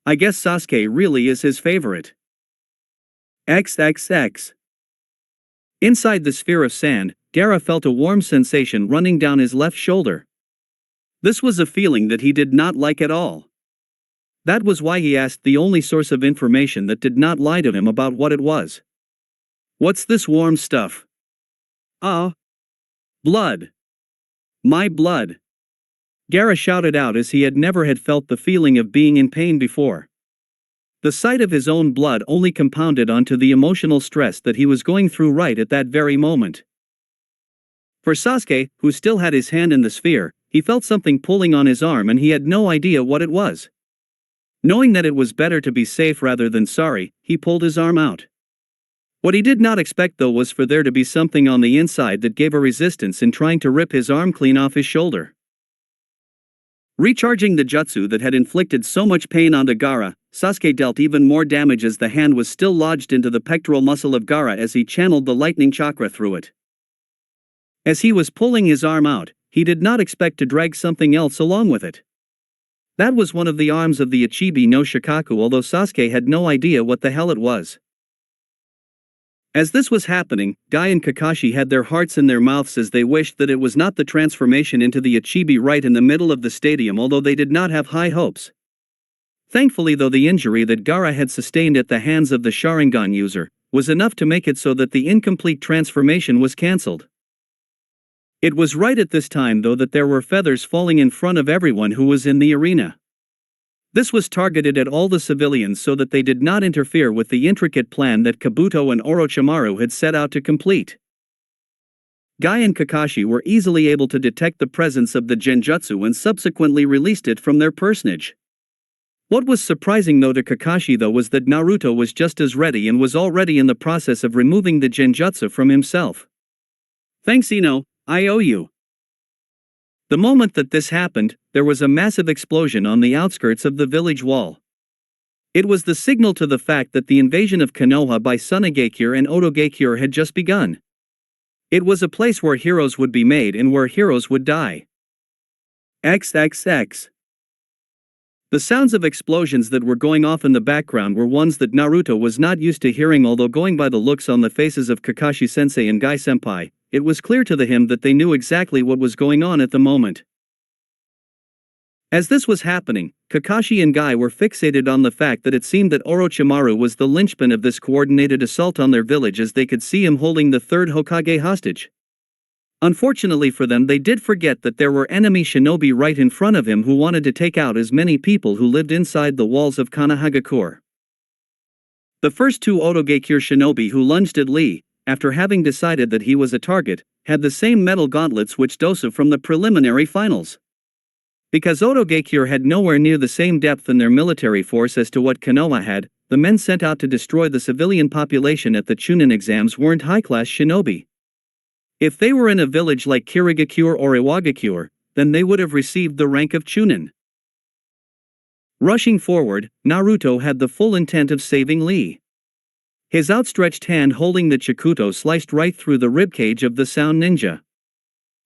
"I guess Sasuke really is his favorite." XXX. Inside the sphere of sand, Gaara felt a warm sensation running down his left shoulder. This was a feeling that he did not like at all. That was why he asked the only source of information that did not lie to him about what it was. "What's this warm stuff?" "Ah. Blood. My blood." Gaara shouted out, as he had never had felt the feeling of being in pain before. The sight of his own blood only compounded onto the emotional stress that he was going through right at that very moment. For Sasuke, who still had his hand in the sphere, he felt something pulling on his arm and he had no idea what it was. Knowing that it was better to be safe rather than sorry, he pulled his arm out. What he did not expect though was for there to be something on the inside that gave a resistance in trying to rip his arm clean off his shoulder. Recharging the jutsu that had inflicted so much pain onto Gaara, Sasuke dealt even more damage as the hand was still lodged into the pectoral muscle of Gaara as he channeled the lightning chakra through it. As he was pulling his arm out, he did not expect to drag something else along with it. That was one of the arms of the Ichibi no Shikaku, although Sasuke had no idea what the hell it was. As this was happening, Guy and Kakashi had their hearts in their mouths as they wished that it was not the transformation into the Ichibi right in the middle of the stadium, although they did not have high hopes. Thankfully though, the injury that Gaara had sustained at the hands of the Sharingan user was enough to make it so that the incomplete transformation was cancelled. It was right at this time though that there were feathers falling in front of everyone who was in the arena. This was targeted at all the civilians so that they did not interfere with the intricate plan that Kabuto and Orochimaru had set out to complete. Guy and Kakashi were easily able to detect the presence of the genjutsu and subsequently released it from their personage. What was surprising though to Kakashi though was that Naruto was just as ready and was already in the process of removing the genjutsu from himself. "Thanks Ino, I owe you." The moment that this happened, there was a massive explosion on the outskirts of the village wall. It was the signal to the fact that the invasion of Konoha by Tsunegakure and Otogakure had just begun. It was a place where heroes would be made and where heroes would die. XXX. The sounds of explosions that were going off in the background were ones that Naruto was not used to hearing, although going by the looks on the faces of Kakashi-sensei and Guy-senpai, it was clear to him that they knew exactly what was going on at the moment. As this was happening, Kakashi and Guy were fixated on the fact that it seemed that Orochimaru was the linchpin of this coordinated assault on their village, as they could see him holding the third Hokage hostage. Unfortunately for them, they did forget that there were enemy shinobi right in front of him who wanted to take out as many people who lived inside the walls of Konohagakure. The first two Otogakure shinobi who lunged at Lee, after having decided that he was a target, had the same metal gauntlets which Dosa from the preliminary finals. Because Otogakure had nowhere near the same depth in their military force as to what Konoha had, the men sent out to destroy the civilian population at the Chunin exams weren't high-class shinobi. If they were in a village like Kirigakure or Iwagakure, then they would have received the rank of Chunin. Rushing forward, Naruto had the full intent of saving Lee. His outstretched hand holding the Chikuto sliced right through the ribcage of the sound ninja.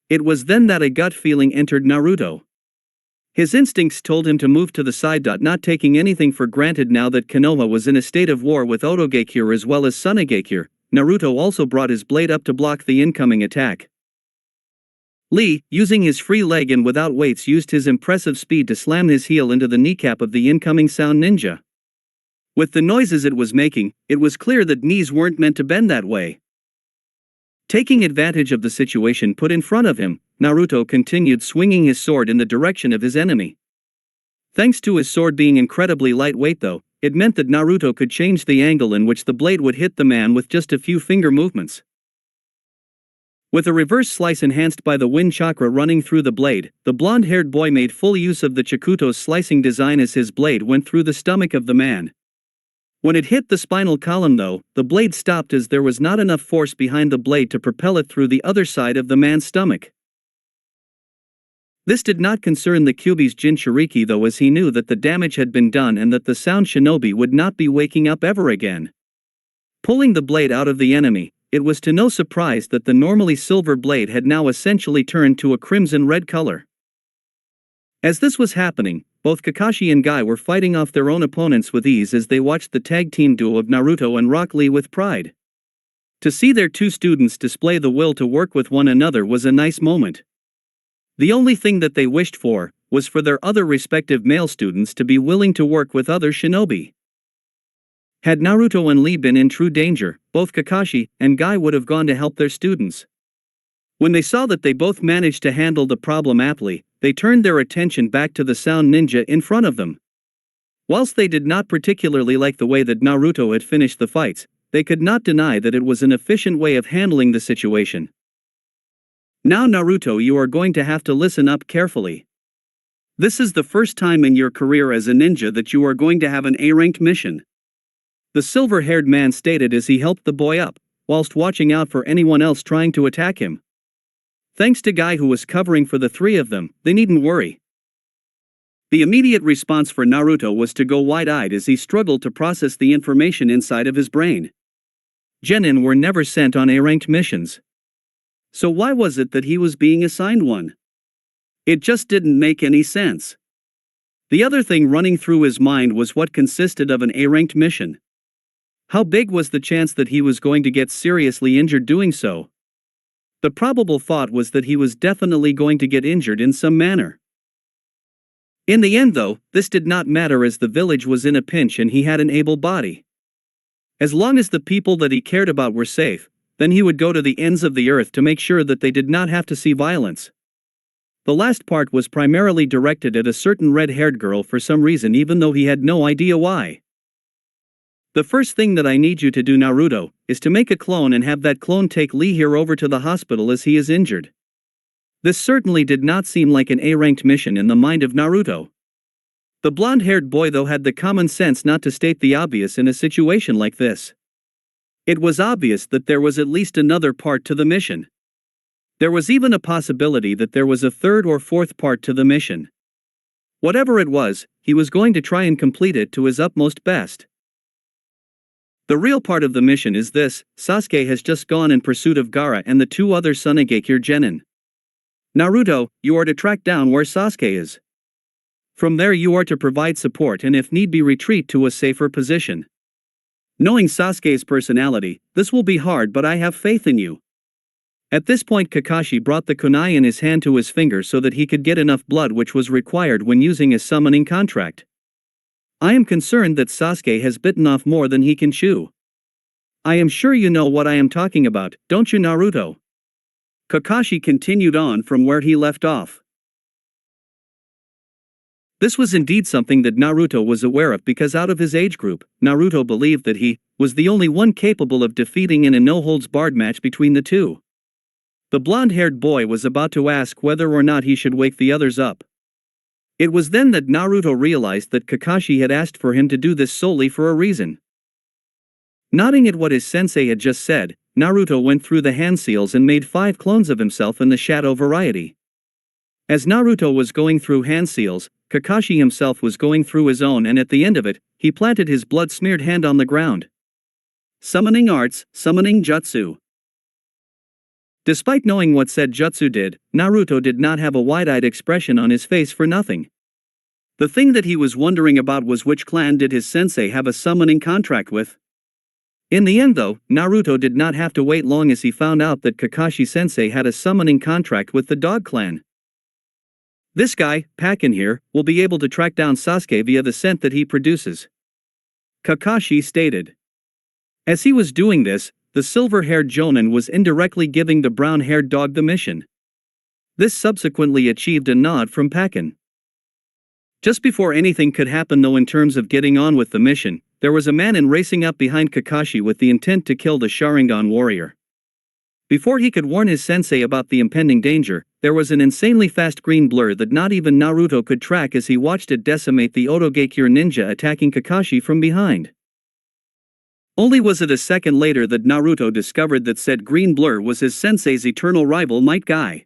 It was then that a gut feeling entered Naruto. His instincts told him to move to the side, not taking anything for granted now that Konoha was in a state of war with Otogakure as well as Tsunegakure. Naruto also brought his blade up to block the incoming attack. Lee, using his free leg and without weights, used his impressive speed to slam his heel into the kneecap of the incoming sound ninja. With the noises it was making, it was clear that knees weren't meant to bend that way. Taking advantage of the situation put in front of him, Naruto continued swinging his sword in the direction of his enemy. Thanks to his sword being incredibly lightweight though, it meant that Naruto could change the angle in which the blade would hit the man with just a few finger movements. With a reverse slice enhanced by the wind chakra running through the blade, the blonde-haired boy made full use of the Chikuto's slicing design as his blade went through the stomach of the man. When it hit the spinal column though, the blade stopped as there was not enough force behind the blade to propel it through the other side of the man's stomach. This did not concern the Kyuubi's Jinchuriki though, as he knew that the damage had been done and that the sound shinobi would not be waking up ever again. Pulling the blade out of the enemy, it was to no surprise that the normally silver blade had now essentially turned to a crimson-red color. As this was happening, both Kakashi and Guy were fighting off their own opponents with ease as they watched the tag team duel of Naruto and Rock Lee with pride. To see their two students display the will to work with one another was a nice moment. The only thing that they wished for was for their other respective male students to be willing to work with other shinobi. Had Naruto and Lee been in true danger, both Kakashi and Guy would have gone to help their students. When they saw that they both managed to handle the problem aptly, they turned their attention back to the sound ninja in front of them. Whilst they did not particularly like the way that Naruto had finished the fights, they could not deny that it was an efficient way of handling the situation. Now Naruto, you are going to have to listen up carefully. This is the first time in your career as a ninja that you are going to have an A-ranked mission. The silver-haired man stated as he helped the boy up, whilst watching out for anyone else trying to attack him. Thanks to Guy who was covering for the three of them, they needn't worry. The immediate response for Naruto was to go wide-eyed as he struggled to process the information inside of his brain. Genin were never sent on A-ranked missions. So why was it that he was being assigned one? It just didn't make any sense. The other thing running through his mind was what consisted of an A-ranked mission. How big was the chance that he was going to get seriously injured doing so? The probable thought was that he was definitely going to get injured in some manner. In the end though, this did not matter as the village was in a pinch and he had an able body. As long as the people that he cared about were safe, then he would go to the ends of the earth to make sure that they did not have to see violence. The last part was primarily directed at a certain red-haired girl for some reason, even though he had no idea why. The first thing that I need you to do, Naruto, is to make a clone and have that clone take Lee here over to the hospital as he is injured. This certainly did not seem like an A-ranked mission in the mind of Naruto. The blonde-haired boy though had the common sense not to state the obvious in a situation like this. It was obvious that there was at least another part to the mission. There was even a possibility that there was a third or fourth part to the mission. Whatever it was, he was going to try and complete it to his utmost best. The real part of the mission is this: Sasuke has just gone in pursuit of Gaara and the two other Sunigakure genin. Naruto, you are to track down where Sasuke is. From there you are to provide support and if need be retreat to a safer position. Knowing Sasuke's personality, this will be hard, but I have faith in you. At this point Kakashi brought the kunai in his hand to his finger so that he could get enough blood, which was required when using a summoning contract. I am concerned that Sasuke has bitten off more than he can chew. I am sure you know what I am talking about, don't you, Naruto? Kakashi continued on from where he left off. This was indeed something that Naruto was aware of because out of his age group, Naruto believed that he was the only one capable of defeating in a no-holds-barred match between the two. The blonde-haired boy was about to ask whether or not he should wake the others up. It was then that Naruto realized that Kakashi had asked for him to do this solely for a reason. Nodding at what his sensei had just said, Naruto went through the hand seals and made 5 clones of himself in the shadow variety. As Naruto was going through hand seals, Kakashi himself was going through his own, and at the end of it, he planted his blood-smeared hand on the ground. Summoning arts, summoning jutsu. Despite knowing what said jutsu did, Naruto did not have a wide-eyed expression on his face for nothing. The thing that he was wondering about was which clan did his sensei have a summoning contract with. In the end though, Naruto did not have to wait long as he found out that Kakashi-sensei had a summoning contract with the Dog Clan. This guy, Pakin here, will be able to track down Sasuke via the scent that he produces, Kakashi stated. As he was doing this, the silver-haired Jonin was indirectly giving the brown-haired dog the mission. This subsequently achieved a nod from Pakin. Just before anything could happen though in terms of getting on with the mission, there was a man in racing up behind Kakashi with the intent to kill the Sharingan warrior. Before he could warn his sensei about the impending danger, there was an insanely fast green blur that not even Naruto could track as he watched it decimate the Hokage ninja attacking Kakashi from behind. Only was it a second later that Naruto discovered that said green blur was his sensei's eternal rival Might Guy.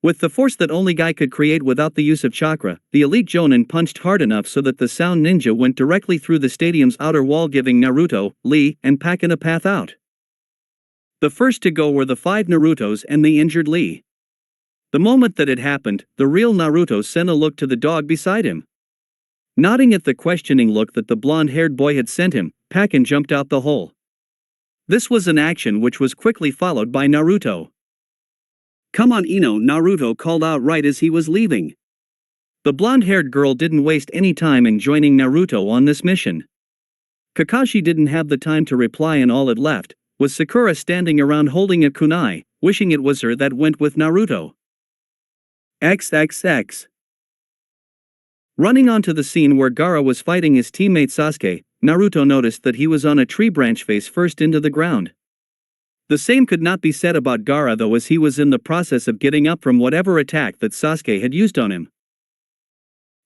With the force that only Guy could create without the use of chakra, the elite Jonin punched hard enough so that the sound ninja went directly through the stadium's outer wall, giving Naruto, Lee, and Pakin a path out. The first to go were the 5 Narutos and the injured Lee. The moment that it happened, the real Naruto sent a look to the dog beside him. Nodding at the questioning look that the blonde-haired boy had sent him, Pakin jumped out the hole. This was an action which was quickly followed by Naruto. "Come on Ino," Naruto called out right as he was leaving. The blonde-haired girl didn't waste any time in joining Naruto on this mission. Kakashi didn't have the time to reply, and all it left was Sakura standing around holding a kunai, wishing it was her that went with Naruto. XXX. Running onto the scene where Gaara was fighting his teammate Sasuke, Naruto noticed that he was on a tree branch face first into the ground. The same could not be said about Gaara though, as he was in the process of getting up from whatever attack that Sasuke had used on him.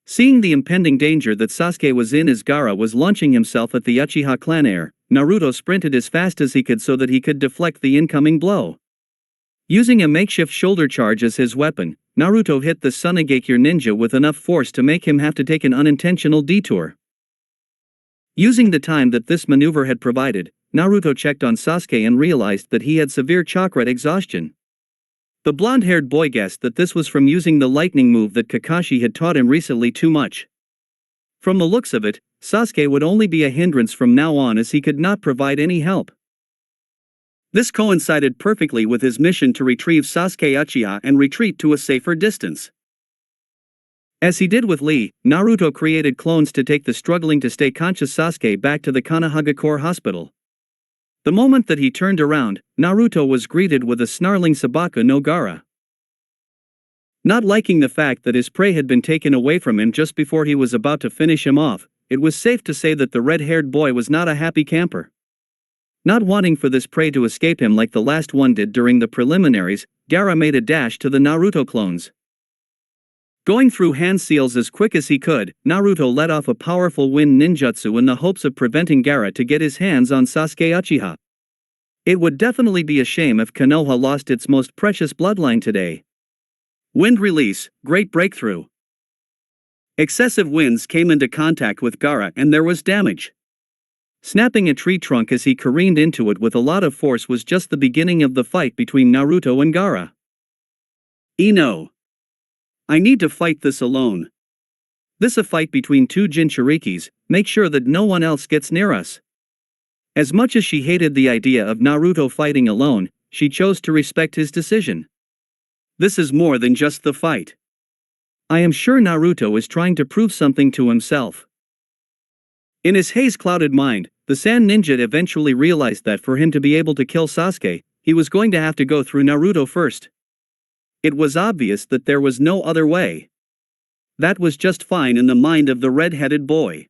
Seeing the impending danger that Sasuke was in as Gaara was launching himself at the Uchiha clan heir, Naruto sprinted as fast as he could so that he could deflect the incoming blow. Using a makeshift shoulder charge as his weapon, Naruto hit the Sunigakure ninja with enough force to make him have to take an unintentional detour. Using the time that this maneuver had provided, Naruto checked on Sasuke and realized that he had severe chakra exhaustion. The blonde-haired boy guessed that this was from using the lightning move that Kakashi had taught him recently too much. From the looks of it, Sasuke would only be a hindrance from now on as he could not provide any help. This coincided perfectly with his mission to retrieve Sasuke Uchiha and retreat to a safer distance. As he did with Lee, Naruto created clones to take the struggling to stay conscious Sasuke back to the Konohagakure hospital. The moment that he turned around, Naruto was greeted with a snarling Sabaka no Gaara. Not liking the fact that his prey had been taken away from him just before he was about to finish him off, it was safe to say that the red-haired boy was not a happy camper. Not wanting for this prey to escape him like the last one did during the preliminaries, Gaara made a dash to the Naruto clones. Going through hand seals as quick as he could, Naruto let off a powerful wind ninjutsu in the hopes of preventing Gaara to get his hands on Sasuke Uchiha. It would definitely be a shame if Konoha lost its most precious bloodline today. Wind release, great breakthrough. Excessive winds came into contact with Gaara and there was damage. Snapping a tree trunk as he careened into it with a lot of force was just the beginning of the fight between Naruto and Gaara. No. I need to fight this alone. This a fight between two Jinchurikis, make sure that no one else gets near us. As much as she hated the idea of Naruto fighting alone, she chose to respect his decision. This is more than just the fight. I am sure Naruto is trying to prove something to himself. In his haze-clouded mind, the Sand Ninja eventually realized that for him to be able to kill Sasuke, he was going to have to go through Naruto first. It was obvious that there was no other way. That was just fine in the mind of the red-headed boy.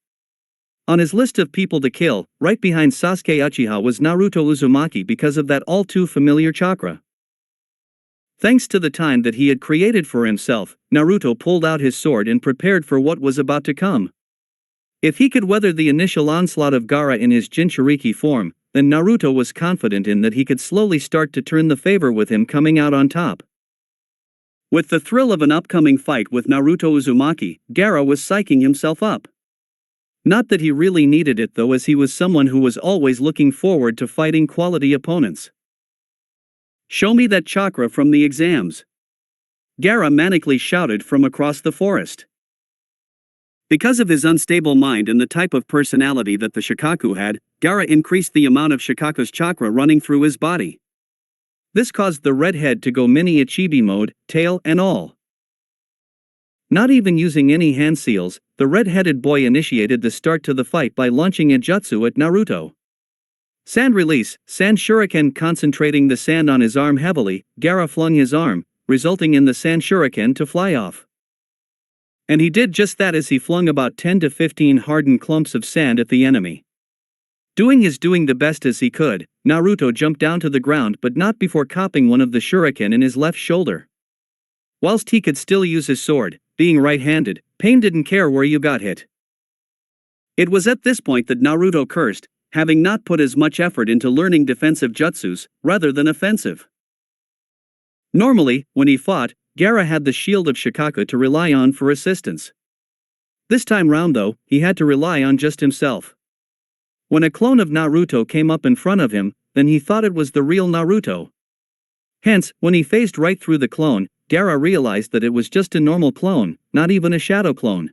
On his list of people to kill, right behind Sasuke Uchiha was Naruto Uzumaki because of that all-too-familiar chakra. Thanks to the time that he had created for himself, Naruto pulled out his sword and prepared for what was about to come. If he could weather the initial onslaught of Gaara in his Jinchuriki form, then Naruto was confident in that he could slowly start to turn the favor with him coming out on top. With the thrill of an upcoming fight with Naruto Uzumaki, Gaara was psyching himself up. Not that he really needed it though, as he was someone who was always looking forward to fighting quality opponents. Show me that chakra from the exams. Gaara manically shouted from across the forest. Because of his unstable mind and the type of personality that the Shikaku had, Gaara increased the amount of Shikaku's chakra running through his body. This caused the redhead to go mini Ichibi mode, tail and all. Not even using any hand seals, the red-headed boy initiated the start to the fight by launching a jutsu at Naruto. Sand release, sand shuriken. Concentrating the sand on his arm heavily, Gaara flung his arm, resulting in the sand shuriken to fly off. And he did just that as he flung about 10 to 15 hardened clumps of sand at the enemy. Doing the best as he could, Naruto jumped down to the ground but not before copping one of the shuriken in his left shoulder. Whilst he could still use his sword, being right-handed, pain didn't care where you got hit. It was at this point that Naruto cursed, having not put as much effort into learning defensive jutsus, rather than offensive. Normally, when he fought, Gaara had the shield of Shikaku to rely on for assistance. This time round though, he had to rely on just himself. When a clone of Naruto came up in front of him, then he thought it was the real Naruto. Hence, when he phased right through the clone, Gaara realized that it was just a normal clone, not even a shadow clone.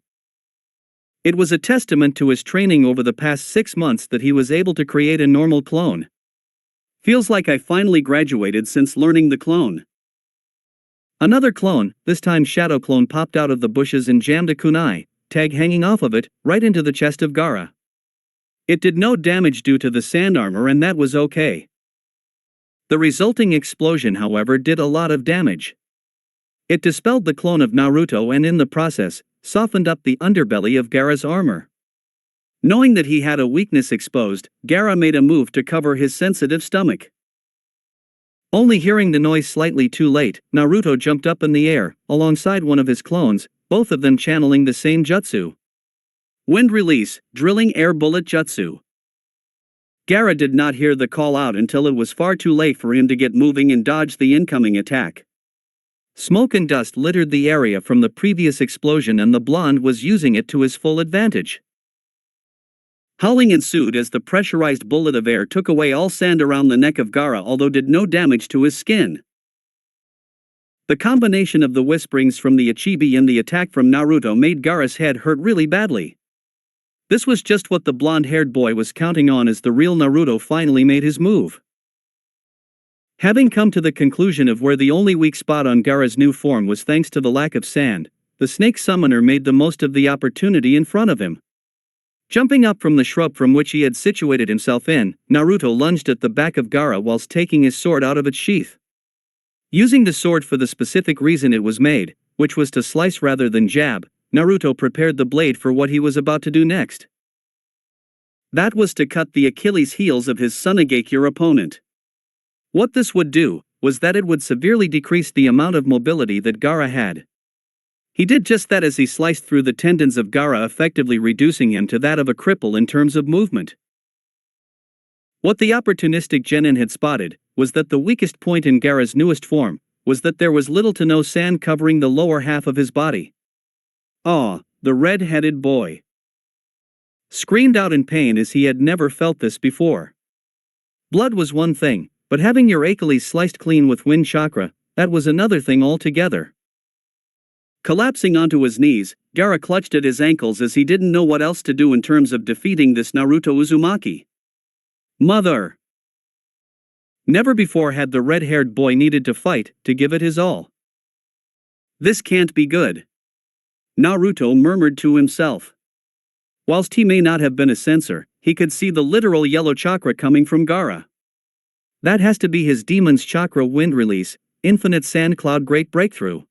It was a testament to his training over the past 6 months that he was able to create a normal clone. Feels like I finally graduated since learning the clone. Another clone, this time shadow clone, popped out of the bushes and jammed a kunai, tag hanging off of it, right into the chest of Gaara. It did no damage due to the sand armor, and that was okay. The resulting explosion, however, did a lot of damage. It dispelled the clone of Naruto and in the process, softened up the underbelly of Gaara's armor. Knowing that he had a weakness exposed, Gaara made a move to cover his sensitive stomach. Only hearing the noise slightly too late, Naruto jumped up in the air, alongside one of his clones, both of them channeling the same jutsu. Wind release, drilling air bullet jutsu. Gaara did not hear the call out until it was far too late for him to get moving and dodge the incoming attack. Smoke and dust littered the area from the previous explosion, and the blonde was using it to his full advantage. Howling ensued as the pressurized bullet of air took away all sand around the neck of Gaara, although did no damage to his skin. The combination of the whisperings from the Ichibi and the attack from Naruto made Gaara's head hurt really badly. This was just what the blonde-haired boy was counting on as the real Naruto finally made his move. Having come to the conclusion of where the only weak spot on Gaara's new form was thanks to the lack of sand, the snake summoner made the most of the opportunity in front of him. Jumping up from the shrub from which he had situated himself in, Naruto lunged at the back of Gaara whilst taking his sword out of its sheath. Using the sword for the specific reason it was made, which was to slice rather than jab, Naruto prepared the blade for what he was about to do next. That was to cut the Achilles heels of his Sunagakure opponent. What this would do, was that it would severely decrease the amount of mobility that Gaara had. He did just that as he sliced through the tendons of Gaara, effectively reducing him to that of a cripple in terms of movement. What the opportunistic genin had spotted, was that the weakest point in Gaara's newest form, was that there was little to no sand covering the lower half of his body. Ah, the red-headed boy screamed out in pain as he had never felt this before. Blood was one thing, but having your Achilles sliced clean with wind chakra, that was another thing altogether. Collapsing onto his knees, Gaara clutched at his ankles as he didn't know what else to do in terms of defeating this Naruto Uzumaki. Mother! Never before had the red-haired boy needed to fight, to give it his all. This can't be good, Naruto murmured to himself. Whilst he may not have been a censor, he could see the literal yellow chakra coming from Gaara. That has to be his demon's chakra wind release, infinite sand cloud great breakthrough.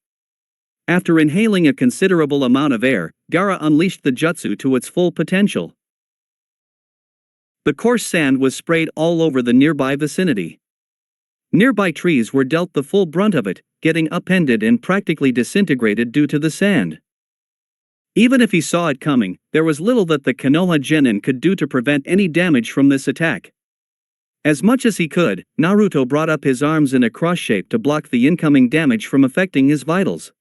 After inhaling a considerable amount of air, Gaara unleashed the jutsu to its full potential. The coarse sand was sprayed all over the nearby vicinity. Nearby trees were dealt the full brunt of it, getting upended and practically disintegrated due to the sand. Even if he saw it coming, there was little that the Konoha genin could do to prevent any damage from this attack. As much as he could, Naruto brought up his arms in a cross shape to block the incoming damage from affecting his vitals.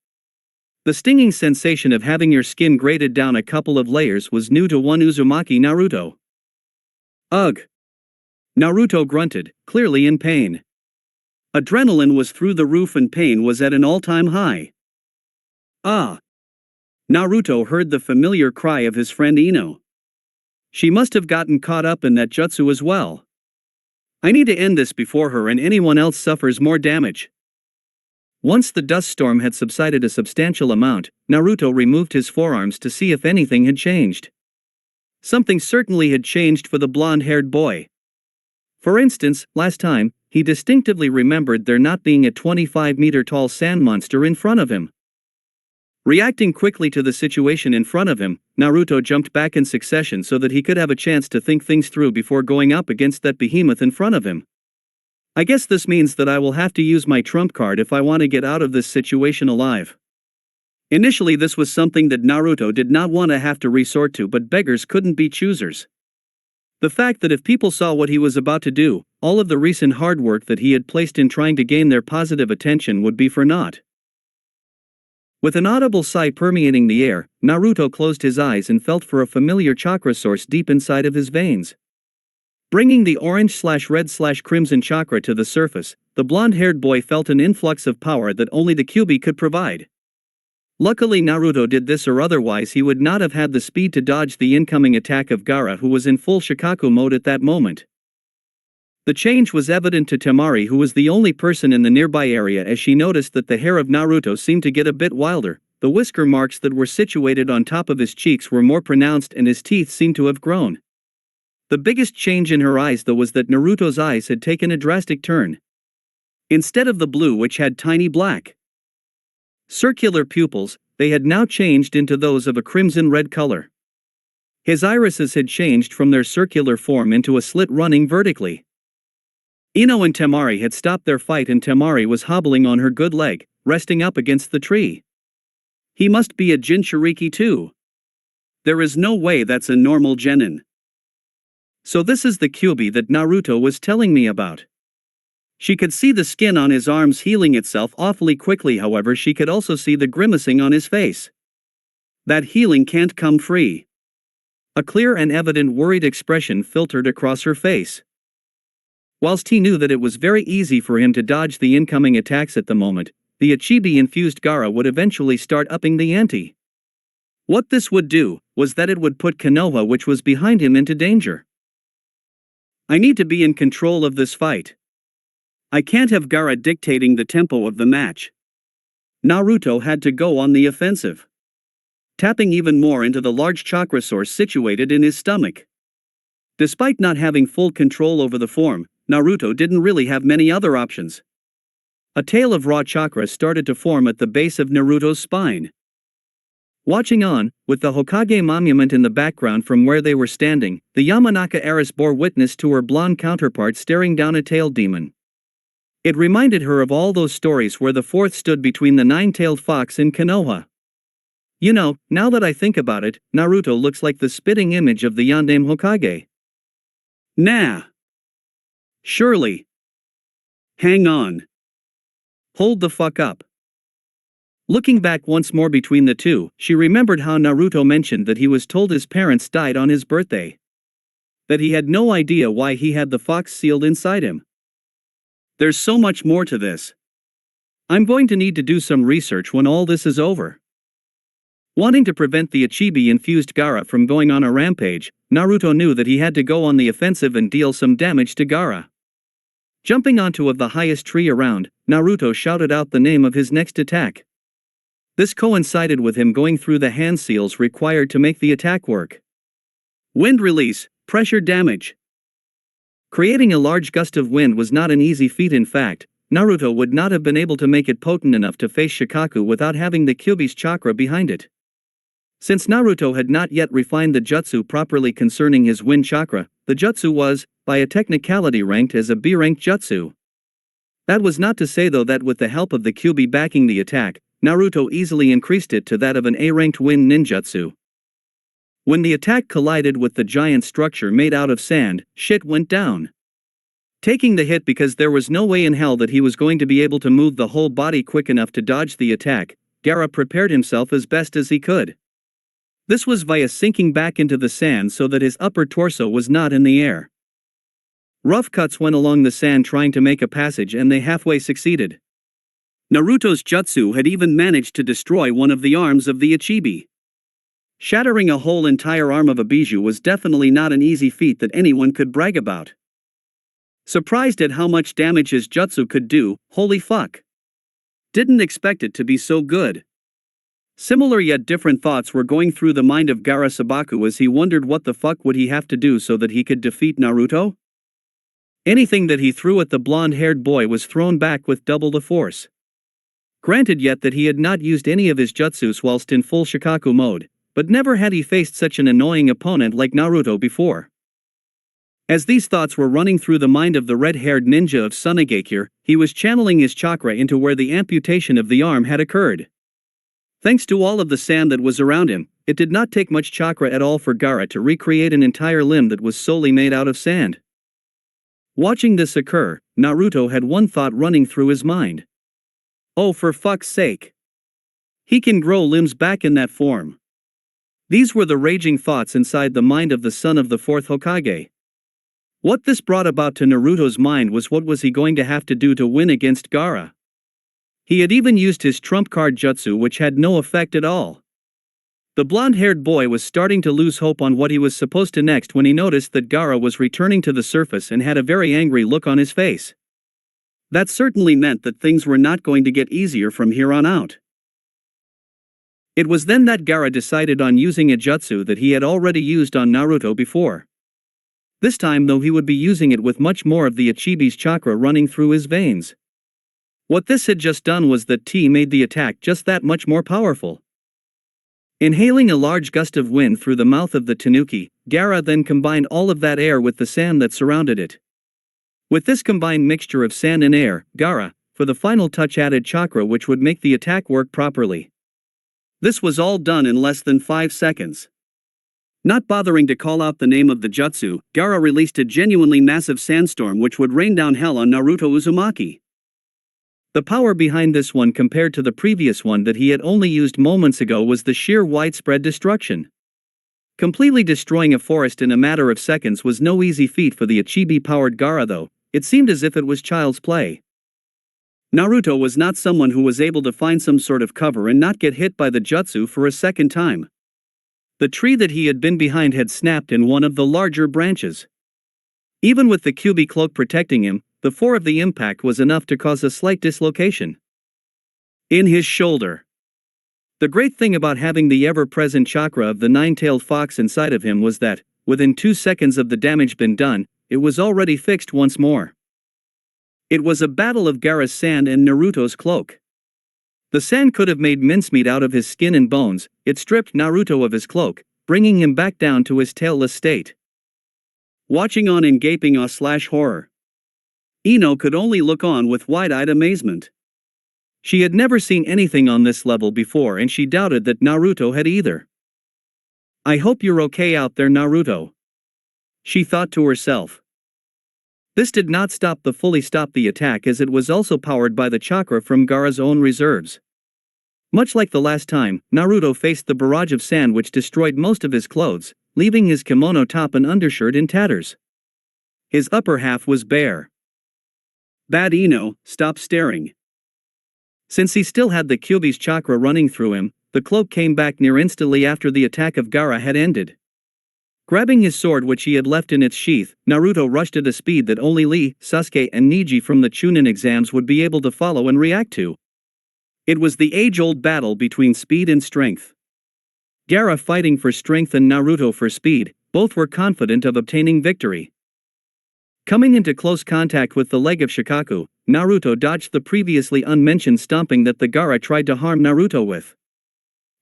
The stinging sensation of having your skin grated down a couple of layers was new to one Uzumaki Naruto. Ugh! Naruto grunted, clearly in pain. Adrenaline was through the roof and pain was at an all-time high. Ah! Naruto heard the familiar cry of his friend Ino. She must have gotten caught up in that jutsu as well. I need to end this before her and anyone else suffers more damage. Once the dust storm had subsided a substantial amount, Naruto removed his forearms to see if anything had changed. Something certainly had changed for the blonde-haired boy. For instance, last time, he distinctively remembered there not being a 25-meter-tall sand monster in front of him. Reacting quickly to the situation in front of him, Naruto jumped back in succession so that he could have a chance to think things through before going up against that behemoth in front of him. I guess this means that I will have to use my trump card if I want to get out of this situation alive. Initially this was something that Naruto did not want to have to resort to, but beggars couldn't be choosers. The fact that if people saw what he was about to do, all of the recent hard work that he had placed in trying to gain their positive attention would be for naught. With an audible sigh permeating the air, Naruto closed his eyes and felt for a familiar chakra source deep inside of his veins. Bringing the orange/red/crimson chakra to the surface, the blonde-haired boy felt an influx of power that only the Kyuubi could provide. Luckily Naruto did this, or otherwise he would not have had the speed to dodge the incoming attack of Gaara, who was in full Shikaku mode at that moment. The change was evident to Temari, who was the only person in the nearby area, as she noticed that the hair of Naruto seemed to get a bit wilder, the whisker marks that were situated on top of his cheeks were more pronounced and his teeth seemed to have grown. The biggest change in her eyes though was that Naruto's eyes had taken a drastic turn. Instead of the blue which had tiny black circular pupils, they had now changed into those of a crimson-red color. His irises had changed from their circular form into a slit running vertically. Ino and Temari had stopped their fight and Temari was hobbling on her good leg, resting up against the tree. He must be a Jinchuriki too. There is no way that's a normal genin. So this is the Kyuubi that Naruto was telling me about. She could see the skin on his arms healing itself awfully quickly, however she could also see the grimacing on his face. That healing can't come free. A clear and evident worried expression filtered across her face. Whilst he knew that it was very easy for him to dodge the incoming attacks at the moment, the Ichibi-infused Gaara would eventually start upping the ante. What this would do, was that it would put Konoha, which was behind him, into danger. I need to be in control of this fight. I can't have Gaara dictating the tempo of the match. Naruto had to go on the offensive, tapping even more into the large chakra source situated in his stomach. Despite not having full control over the form, Naruto didn't really have many other options. A tail of raw chakra started to form at the base of Naruto's spine. Watching on, with the Hokage monument in the background from where they were standing, the Yamanaka heiress bore witness to her blonde counterpart staring down a tailed demon. It reminded her of all those stories where the fourth stood between the nine-tailed fox and Konoha. You know, now that I think about it, Naruto looks like the spitting image of the Yondaime Hokage. Nah. Surely. Hang on. Hold the fuck up. Looking back once more between the two, she remembered how Naruto mentioned that he was told his parents died on his birthday. That he had no idea why he had the fox sealed inside him. There's so much more to this. I'm going to need to do some research when all this is over. Wanting to prevent the Ichibi-infused Gaara from going on a rampage, Naruto knew that he had to go on the offensive and deal some damage to Gaara. Jumping onto the highest tree around, Naruto shouted out the name of his next attack. This coincided with him going through the hand seals required to make the attack work. Wind release, pressure damage. Creating a large gust of wind was not an easy feat. In fact, Naruto would not have been able to make it potent enough to face Shikaku without having the Kyuubi's chakra behind it. Since Naruto had not yet refined the jutsu properly concerning his wind chakra, the jutsu was, by a technicality, ranked as a B-ranked jutsu. That was not to say though that with the help of the Kyuubi backing the attack, Naruto easily increased it to that of an A-ranked wind ninjutsu. When the attack collided with the giant structure made out of sand, shit went down. Taking the hit because there was no way in hell that he was going to be able to move the whole body quick enough to dodge the attack, Gaara prepared himself as best as he could. This was via sinking back into the sand so that his upper torso was not in the air. Rough cuts went along the sand trying to make a passage and they halfway succeeded. Naruto's jutsu had even managed to destroy one of the arms of the Ichibi. Shattering a whole entire arm of a Bijou was definitely not an easy feat that anyone could brag about. Surprised at how much damage his jutsu could do, holy fuck. Didn't expect it to be so good. Similar yet different thoughts were going through the mind of Gaara Sabaku as he wondered what the fuck would he have to do so that he could defeat Naruto? Anything that he threw at the blonde-haired boy was thrown back with double the force. Granted yet that he had not used any of his jutsus whilst in full Shikaku mode, but never had he faced such an annoying opponent like Naruto before. As these thoughts were running through the mind of the red-haired ninja of Sunagakure, he was channeling his chakra into where the amputation of the arm had occurred. Thanks to all of the sand that was around him, it did not take much chakra at all for Gaara to recreate an entire limb that was solely made out of sand. Watching this occur, Naruto had one thought running through his mind. Oh, for fuck's sake. He can grow limbs back in that form. These were the raging thoughts inside the mind of the son of the fourth Hokage. What this brought about to Naruto's mind was what was he going to have to do to win against Gaara. He had even used his trump card jutsu which had no effect at all. The blonde-haired boy was starting to lose hope on what he was supposed to next when he noticed that Gaara was returning to the surface and had a very angry look on his face. That certainly meant that things were not going to get easier from here on out. It was then that Gaara decided on using a jutsu that he had already used on Naruto before. This time though he would be using it with much more of the Ichibi's chakra running through his veins. What this had just done was that T made the attack just that much more powerful. Inhaling a large gust of wind through the mouth of the tanuki, Gaara then combined all of that air with the sand that surrounded it. With this combined mixture of sand and air, Gaara, for the final touch, added chakra which would make the attack work properly. This was all done in less than 5 seconds. Not bothering to call out the name of the jutsu, Gaara released a genuinely massive sandstorm which would rain down hell on Naruto Uzumaki. The power behind this one compared to the previous one that he had only used moments ago was the sheer widespread destruction. Completely destroying a forest in a matter of seconds was no easy feat for the Ichibi-powered Gaara though. It seemed as if it was child's play. Naruto was not someone who was able to find some sort of cover and not get hit by the jutsu for a second time. The tree that he had been behind had snapped in one of the larger branches. Even with the Kyuubi cloak protecting him, the force of the impact was enough to cause a slight dislocation in his shoulder. The great thing about having the ever-present chakra of the nine-tailed fox inside of him was that, within 2 seconds of the damage been done, it was already fixed once more. It was a battle of Gaara's sand and Naruto's cloak. The sand could have made mincemeat out of his skin and bones. It stripped Naruto of his cloak, bringing him back down to his tailless state. Watching on in gaping awe/horror. Ino could only look on with wide-eyed amazement. She had never seen anything on this level before and she doubted that Naruto had either. I hope you're okay out there, Naruto, she thought to herself. This did not fully stop the attack as it was also powered by the chakra from Gaara's own reserves. Much like the last time, Naruto faced the barrage of sand which destroyed most of his clothes, leaving his kimono top and undershirt in tatters. His upper half was bare. Bad Ino, stop staring. Since he still had the Kyuubi's chakra running through him, the cloak came back near instantly after the attack of Gaara had ended. Grabbing his sword which he had left in its sheath, Naruto rushed at a speed that only Lee, Sasuke and Neji from the Chunin exams would be able to follow and react to. It was the age-old battle between speed and strength. Gaara fighting for strength and Naruto for speed, both were confident of obtaining victory. Coming into close contact with the leg of Shikaku, Naruto dodged the previously unmentioned stomping that the Gaara tried to harm Naruto with.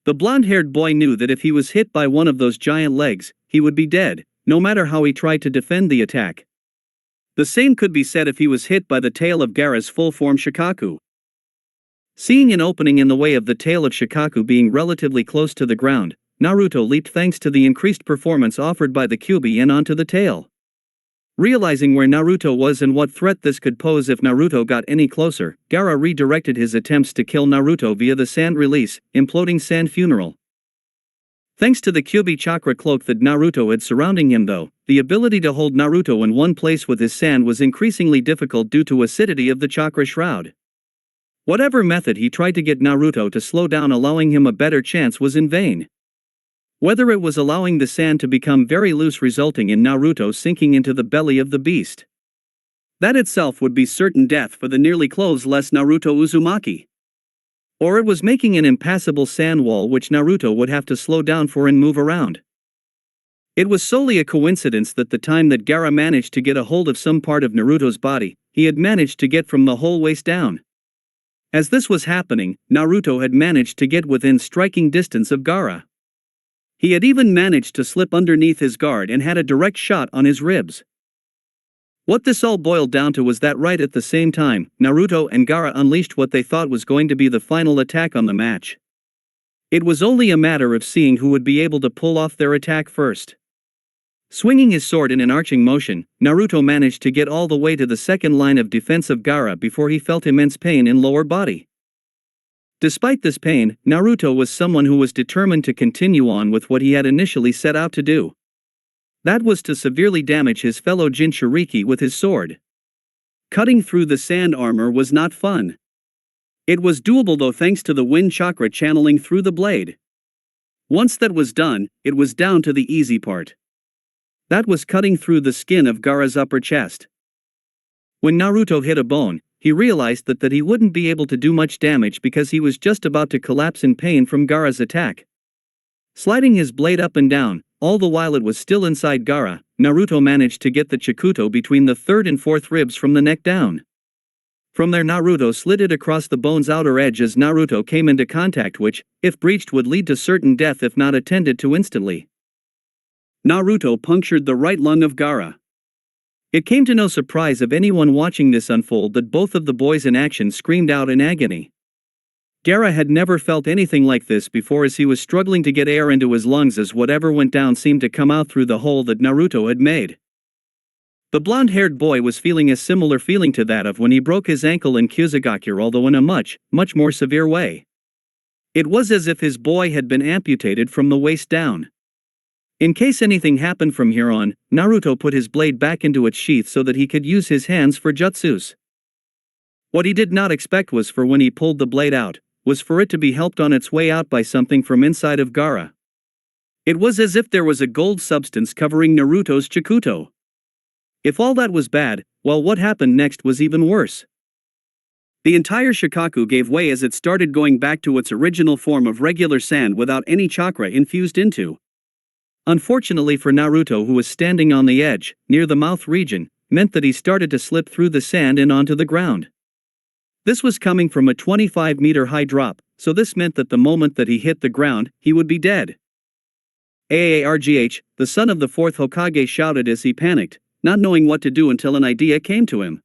The blonde-haired boy knew that if he was hit by one of those giant legs, he would be dead, no matter how he tried to defend the attack. The same could be said if he was hit by the tail of Gaara's full-form Shikaku. Seeing an opening in the way of the tail of Shikaku being relatively close to the ground, Naruto leaped thanks to the increased performance offered by the Kyuubi and onto the tail. Realizing where Naruto was and what threat this could pose if Naruto got any closer, Gaara redirected his attempts to kill Naruto via the sand release, imploding sand funeral. Thanks to the Kyuubi chakra cloak that Naruto had surrounding him though, the ability to hold Naruto in one place with his sand was increasingly difficult due to acidity of the chakra shroud. Whatever method he tried to get Naruto to slow down allowing him a better chance was in vain. Whether it was allowing the sand to become very loose resulting in Naruto sinking into the belly of the beast. That itself would be certain death for the nearly clothes-less Naruto Uzumaki. Or it was making an impassable sand wall which Naruto would have to slow down for and move around. It was solely a coincidence that the time that Gaara managed to get a hold of some part of Naruto's body, he had managed to get from the whole waist down. As this was happening, Naruto had managed to get within striking distance of Gaara. He had even managed to slip underneath his guard and had a direct shot on his ribs. What this all boiled down to was that right at the same time, Naruto and Gaara unleashed what they thought was going to be the final attack on the match. It was only a matter of seeing who would be able to pull off their attack first. Swinging his sword in an arching motion, Naruto managed to get all the way to the second line of defense of Gaara before he felt immense pain in lower body. Despite this pain, Naruto was someone who was determined to continue on with what he had initially set out to do. That was to severely damage his fellow Jinchuriki with his sword. Cutting through the sand armor was not fun. It was doable though thanks to the wind chakra channeling through the blade. Once that was done, it was down to the easy part. That was cutting through the skin of Gaara's upper chest. When Naruto hit a bone, he realized that he wouldn't be able to do much damage because he was just about to collapse in pain from Gaara's attack. Sliding his blade up and down, all the while it was still inside Gaara, Naruto managed to get the Chikuto between the third and fourth ribs from the neck down. From there Naruto slid it across the bone's outer edge as Naruto came into contact which, if breached would lead to certain death if not attended to instantly. Naruto punctured the right lung of Gaara. It came to no surprise of anyone watching this unfold that both of the boys in action screamed out in agony. Gaara had never felt anything like this before as he was struggling to get air into his lungs as whatever went down seemed to come out through the hole that Naruto had made. The blonde-haired boy was feeling a similar feeling to that of when he broke his ankle in Kyuzugakure, although in a much more severe way. It was as if his boy had been amputated from the waist down. In case anything happened from here on, Naruto put his blade back into its sheath so that he could use his hands for jutsus. What he did not expect was for when he pulled the blade out, was for it to be helped on its way out by something from inside of Gaara. It was as if there was a gold substance covering Naruto's Chikuto. If all that was bad, well, what happened next was even worse. The entire Shikaku gave way as it started going back to its original form of regular sand without any chakra infused into. Unfortunately for Naruto, who was standing on the edge, near the mouth region, meant that he started to slip through the sand and onto the ground. This was coming from a 25-meter high drop, so this meant that the moment that he hit the ground, he would be dead. Aargh, the son of the fourth Hokage, shouted as he panicked, not knowing what to do until an idea came to him.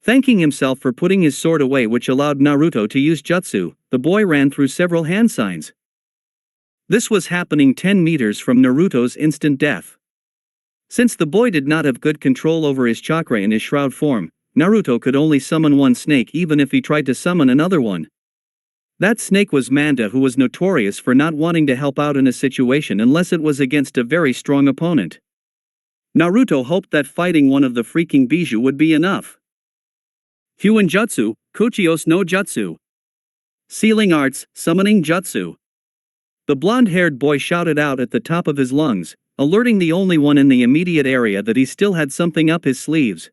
Thanking himself for putting his sword away, which allowed Naruto to use jutsu, the boy ran through several hand signs. This was happening 10 meters from Naruto's instant death. Since the boy did not have good control over his chakra in his shroud form, Naruto could only summon one snake even if he tried to summon another one. That snake was Manda, who was notorious for not wanting to help out in a situation unless it was against a very strong opponent. Naruto hoped that fighting one of the freaking Bijou would be enough. Huin Jutsu, Kuchios no Jutsu. Sealing Arts, Summoning Jutsu. The blonde-haired boy shouted out at the top of his lungs, alerting the only one in the immediate area that he still had something up his sleeves.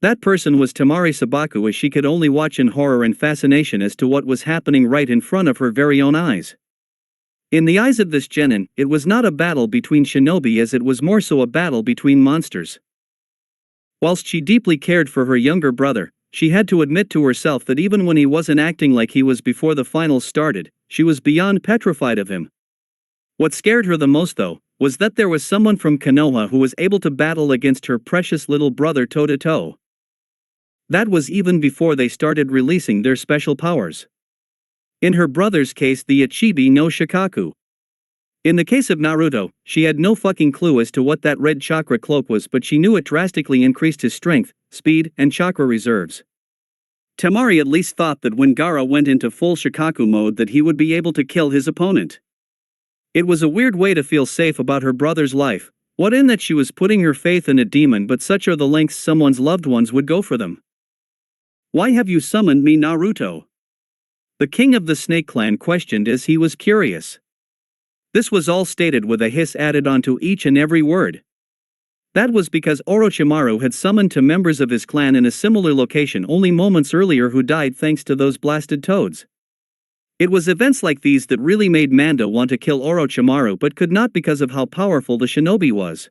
That person was Tamari Sabaku, as she could only watch in horror and fascination as to what was happening right in front of her very own eyes. In the eyes of this genin, it was not a battle between shinobi, as it was more so a battle between monsters. Whilst she deeply cared for her younger brother, she had to admit to herself that even when he wasn't acting like he was before the finals started, she was beyond petrified of him. What scared her the most, though, was that there was someone from Konoha who was able to battle against her precious little brother toe-to-toe. That was even before they started releasing their special powers. In her brother's case, the Ichibi no Shikaku. In the case of Naruto, she had no fucking clue as to what that red chakra cloak was, but she knew it drastically increased his strength, speed, and chakra reserves. Tamari at least thought that when Gaara went into full Shikaku mode that he would be able to kill his opponent. It was a weird way to feel safe about her brother's life, what in that she was putting her faith in a demon, but such are the lengths someone's loved ones would go for them. "Why have you summoned me, Naruto?" The king of the Snake Clan questioned as he was curious. This was all stated with a hiss added onto each and every word. That was because Orochimaru had summoned two members of his clan in a similar location only moments earlier who died thanks to those blasted toads. It was events like these that really made Manda want to kill Orochimaru, but could not because of how powerful the shinobi was.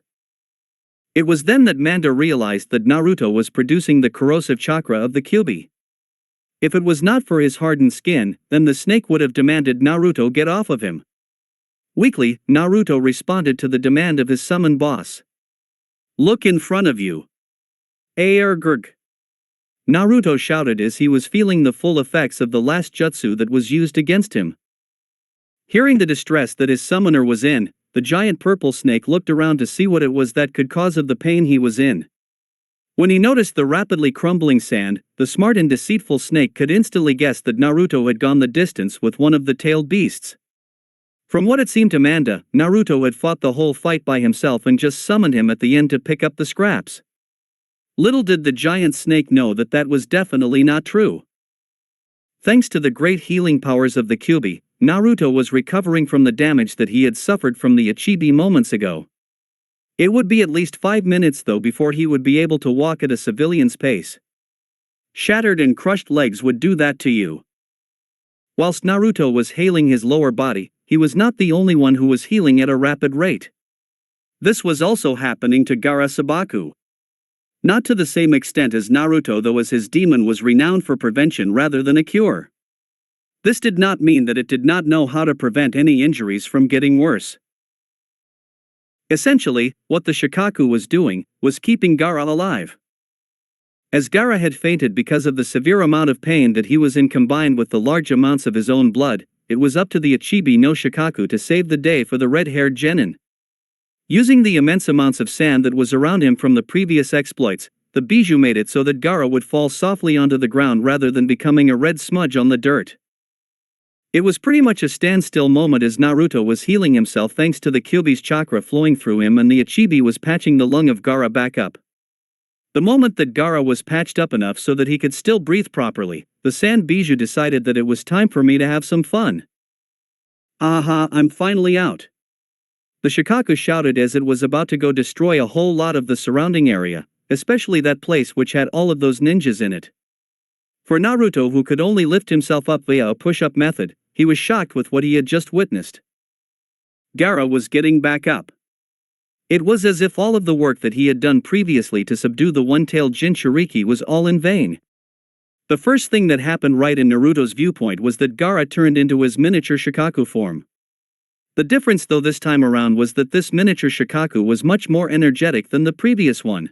It was then that Manda realized that Naruto was producing the corrosive chakra of the Kyuubi. If it was not for his hardened skin, then the snake would have demanded Naruto get off of him. Weakly, Naruto responded to the demand of his summoned boss. "Look in front of you." Grg. Naruto shouted as he was feeling the full effects of the last jutsu that was used against him. Hearing the distress that his summoner was in, the giant purple snake looked around to see what it was that could cause of the pain he was in. When he noticed the rapidly crumbling sand, the smart and deceitful snake could instantly guess that Naruto had gone the distance with one of the tailed beasts. From what it seemed to Manda, Naruto had fought the whole fight by himself and just summoned him at the end to pick up the scraps. Little did the giant snake know that that was definitely not true. Thanks to the great healing powers of the Kyuubi, Naruto was recovering from the damage that he had suffered from the Ichibi moments ago. It would be at least 5 minutes though before he would be able to walk at a civilian's pace. Shattered and crushed legs would do that to you. Whilst Naruto was healing his lower body, he was not the only one who was healing at a rapid rate. This was also happening to Gaara Sabaku. Not to the same extent as Naruto though, as his demon was renowned for prevention rather than a cure. This did not mean that it did not know how to prevent any injuries from getting worse. Essentially, what the Shikaku was doing was keeping Gaara alive. As Gaara had fainted because of the severe amount of pain that he was in combined with the large amounts of his own blood, it was up to the Ichibi no Shikaku to save the day for the red-haired genin. Using the immense amounts of sand that was around him from the previous exploits, the Bijou made it so that Gaara would fall softly onto the ground rather than becoming a red smudge on the dirt. It was pretty much a standstill moment as Naruto was healing himself thanks to the Kyuubi's chakra flowing through him, and the Ichibi was patching the lung of Gaara back up. The moment that Gaara was patched up enough so that he could still breathe properly, the Sand Bijou decided that it was time for me to have some fun. "Aha, I'm finally out." The Shikaku shouted as it was about to go destroy a whole lot of the surrounding area, especially that place which had all of those ninjas in it. For Naruto, who could only lift himself up via a push-up method, he was shocked with what he had just witnessed. Gaara was getting back up. It was as if all of the work that he had done previously to subdue the one-tailed Jinchuriki was all in vain. The first thing that happened right in Naruto's viewpoint was that Gaara turned into his miniature Shikaku form. The difference though this time around was that this miniature Shikaku was much more energetic than the previous one.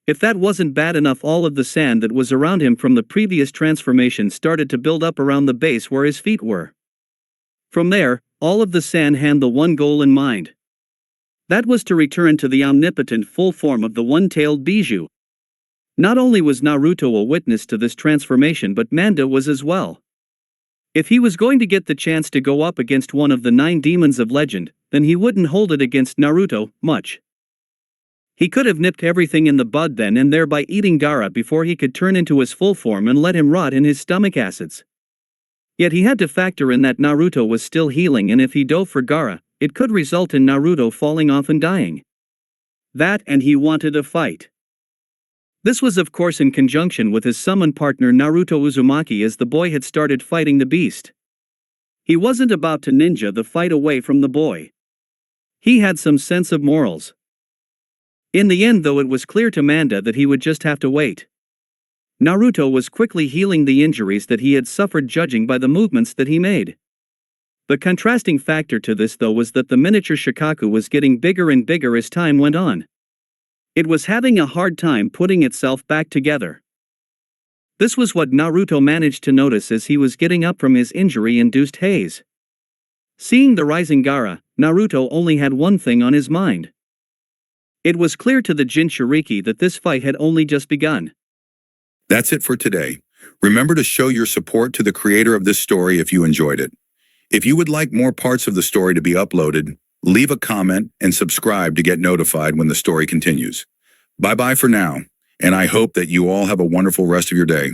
If that wasn't bad enough, all of the sand that was around him from the previous transformation started to build up around the base where his feet were. From there, all of the sand had the one goal in mind. That was to return to the omnipotent full form of the one-tailed Bijou. Not only was Naruto a witness to this transformation, but Manda was as well. If he was going to get the chance to go up against one of the 9 demons of legend, then he wouldn't hold it against Naruto much. He could have nipped everything in the bud then and there by eating Gaara before he could turn into his full form and let him rot in his stomach acids. Yet he had to factor in that Naruto was still healing, and if he dove for Gaara, it could result in Naruto falling off and dying. That, and he wanted a fight. This was of course in conjunction with his summoned partner Naruto Uzumaki, as the boy had started fighting the beast. He wasn't about to ninja the fight away from the boy. He had some sense of morals. In the end though, it was clear to Manda that he would just have to wait. Naruto was quickly healing the injuries that he had suffered, judging by the movements that he made. The contrasting factor to this though was that the miniature Shikaku was getting bigger and bigger as time went on. It was having a hard time putting itself back together. This was what Naruto managed to notice as he was getting up from his injury-induced haze. Seeing the rising Gaara, Naruto only had one thing on his mind. It was clear to the Jinchuriki that this fight had only just begun.
That's it for today. Remember to show your support to the creator of this story if you enjoyed it. If you would like more parts of the story to be uploaded, leave a comment and subscribe to get notified when the story continues. Bye-bye for now, and I hope that you all have a wonderful rest of your day.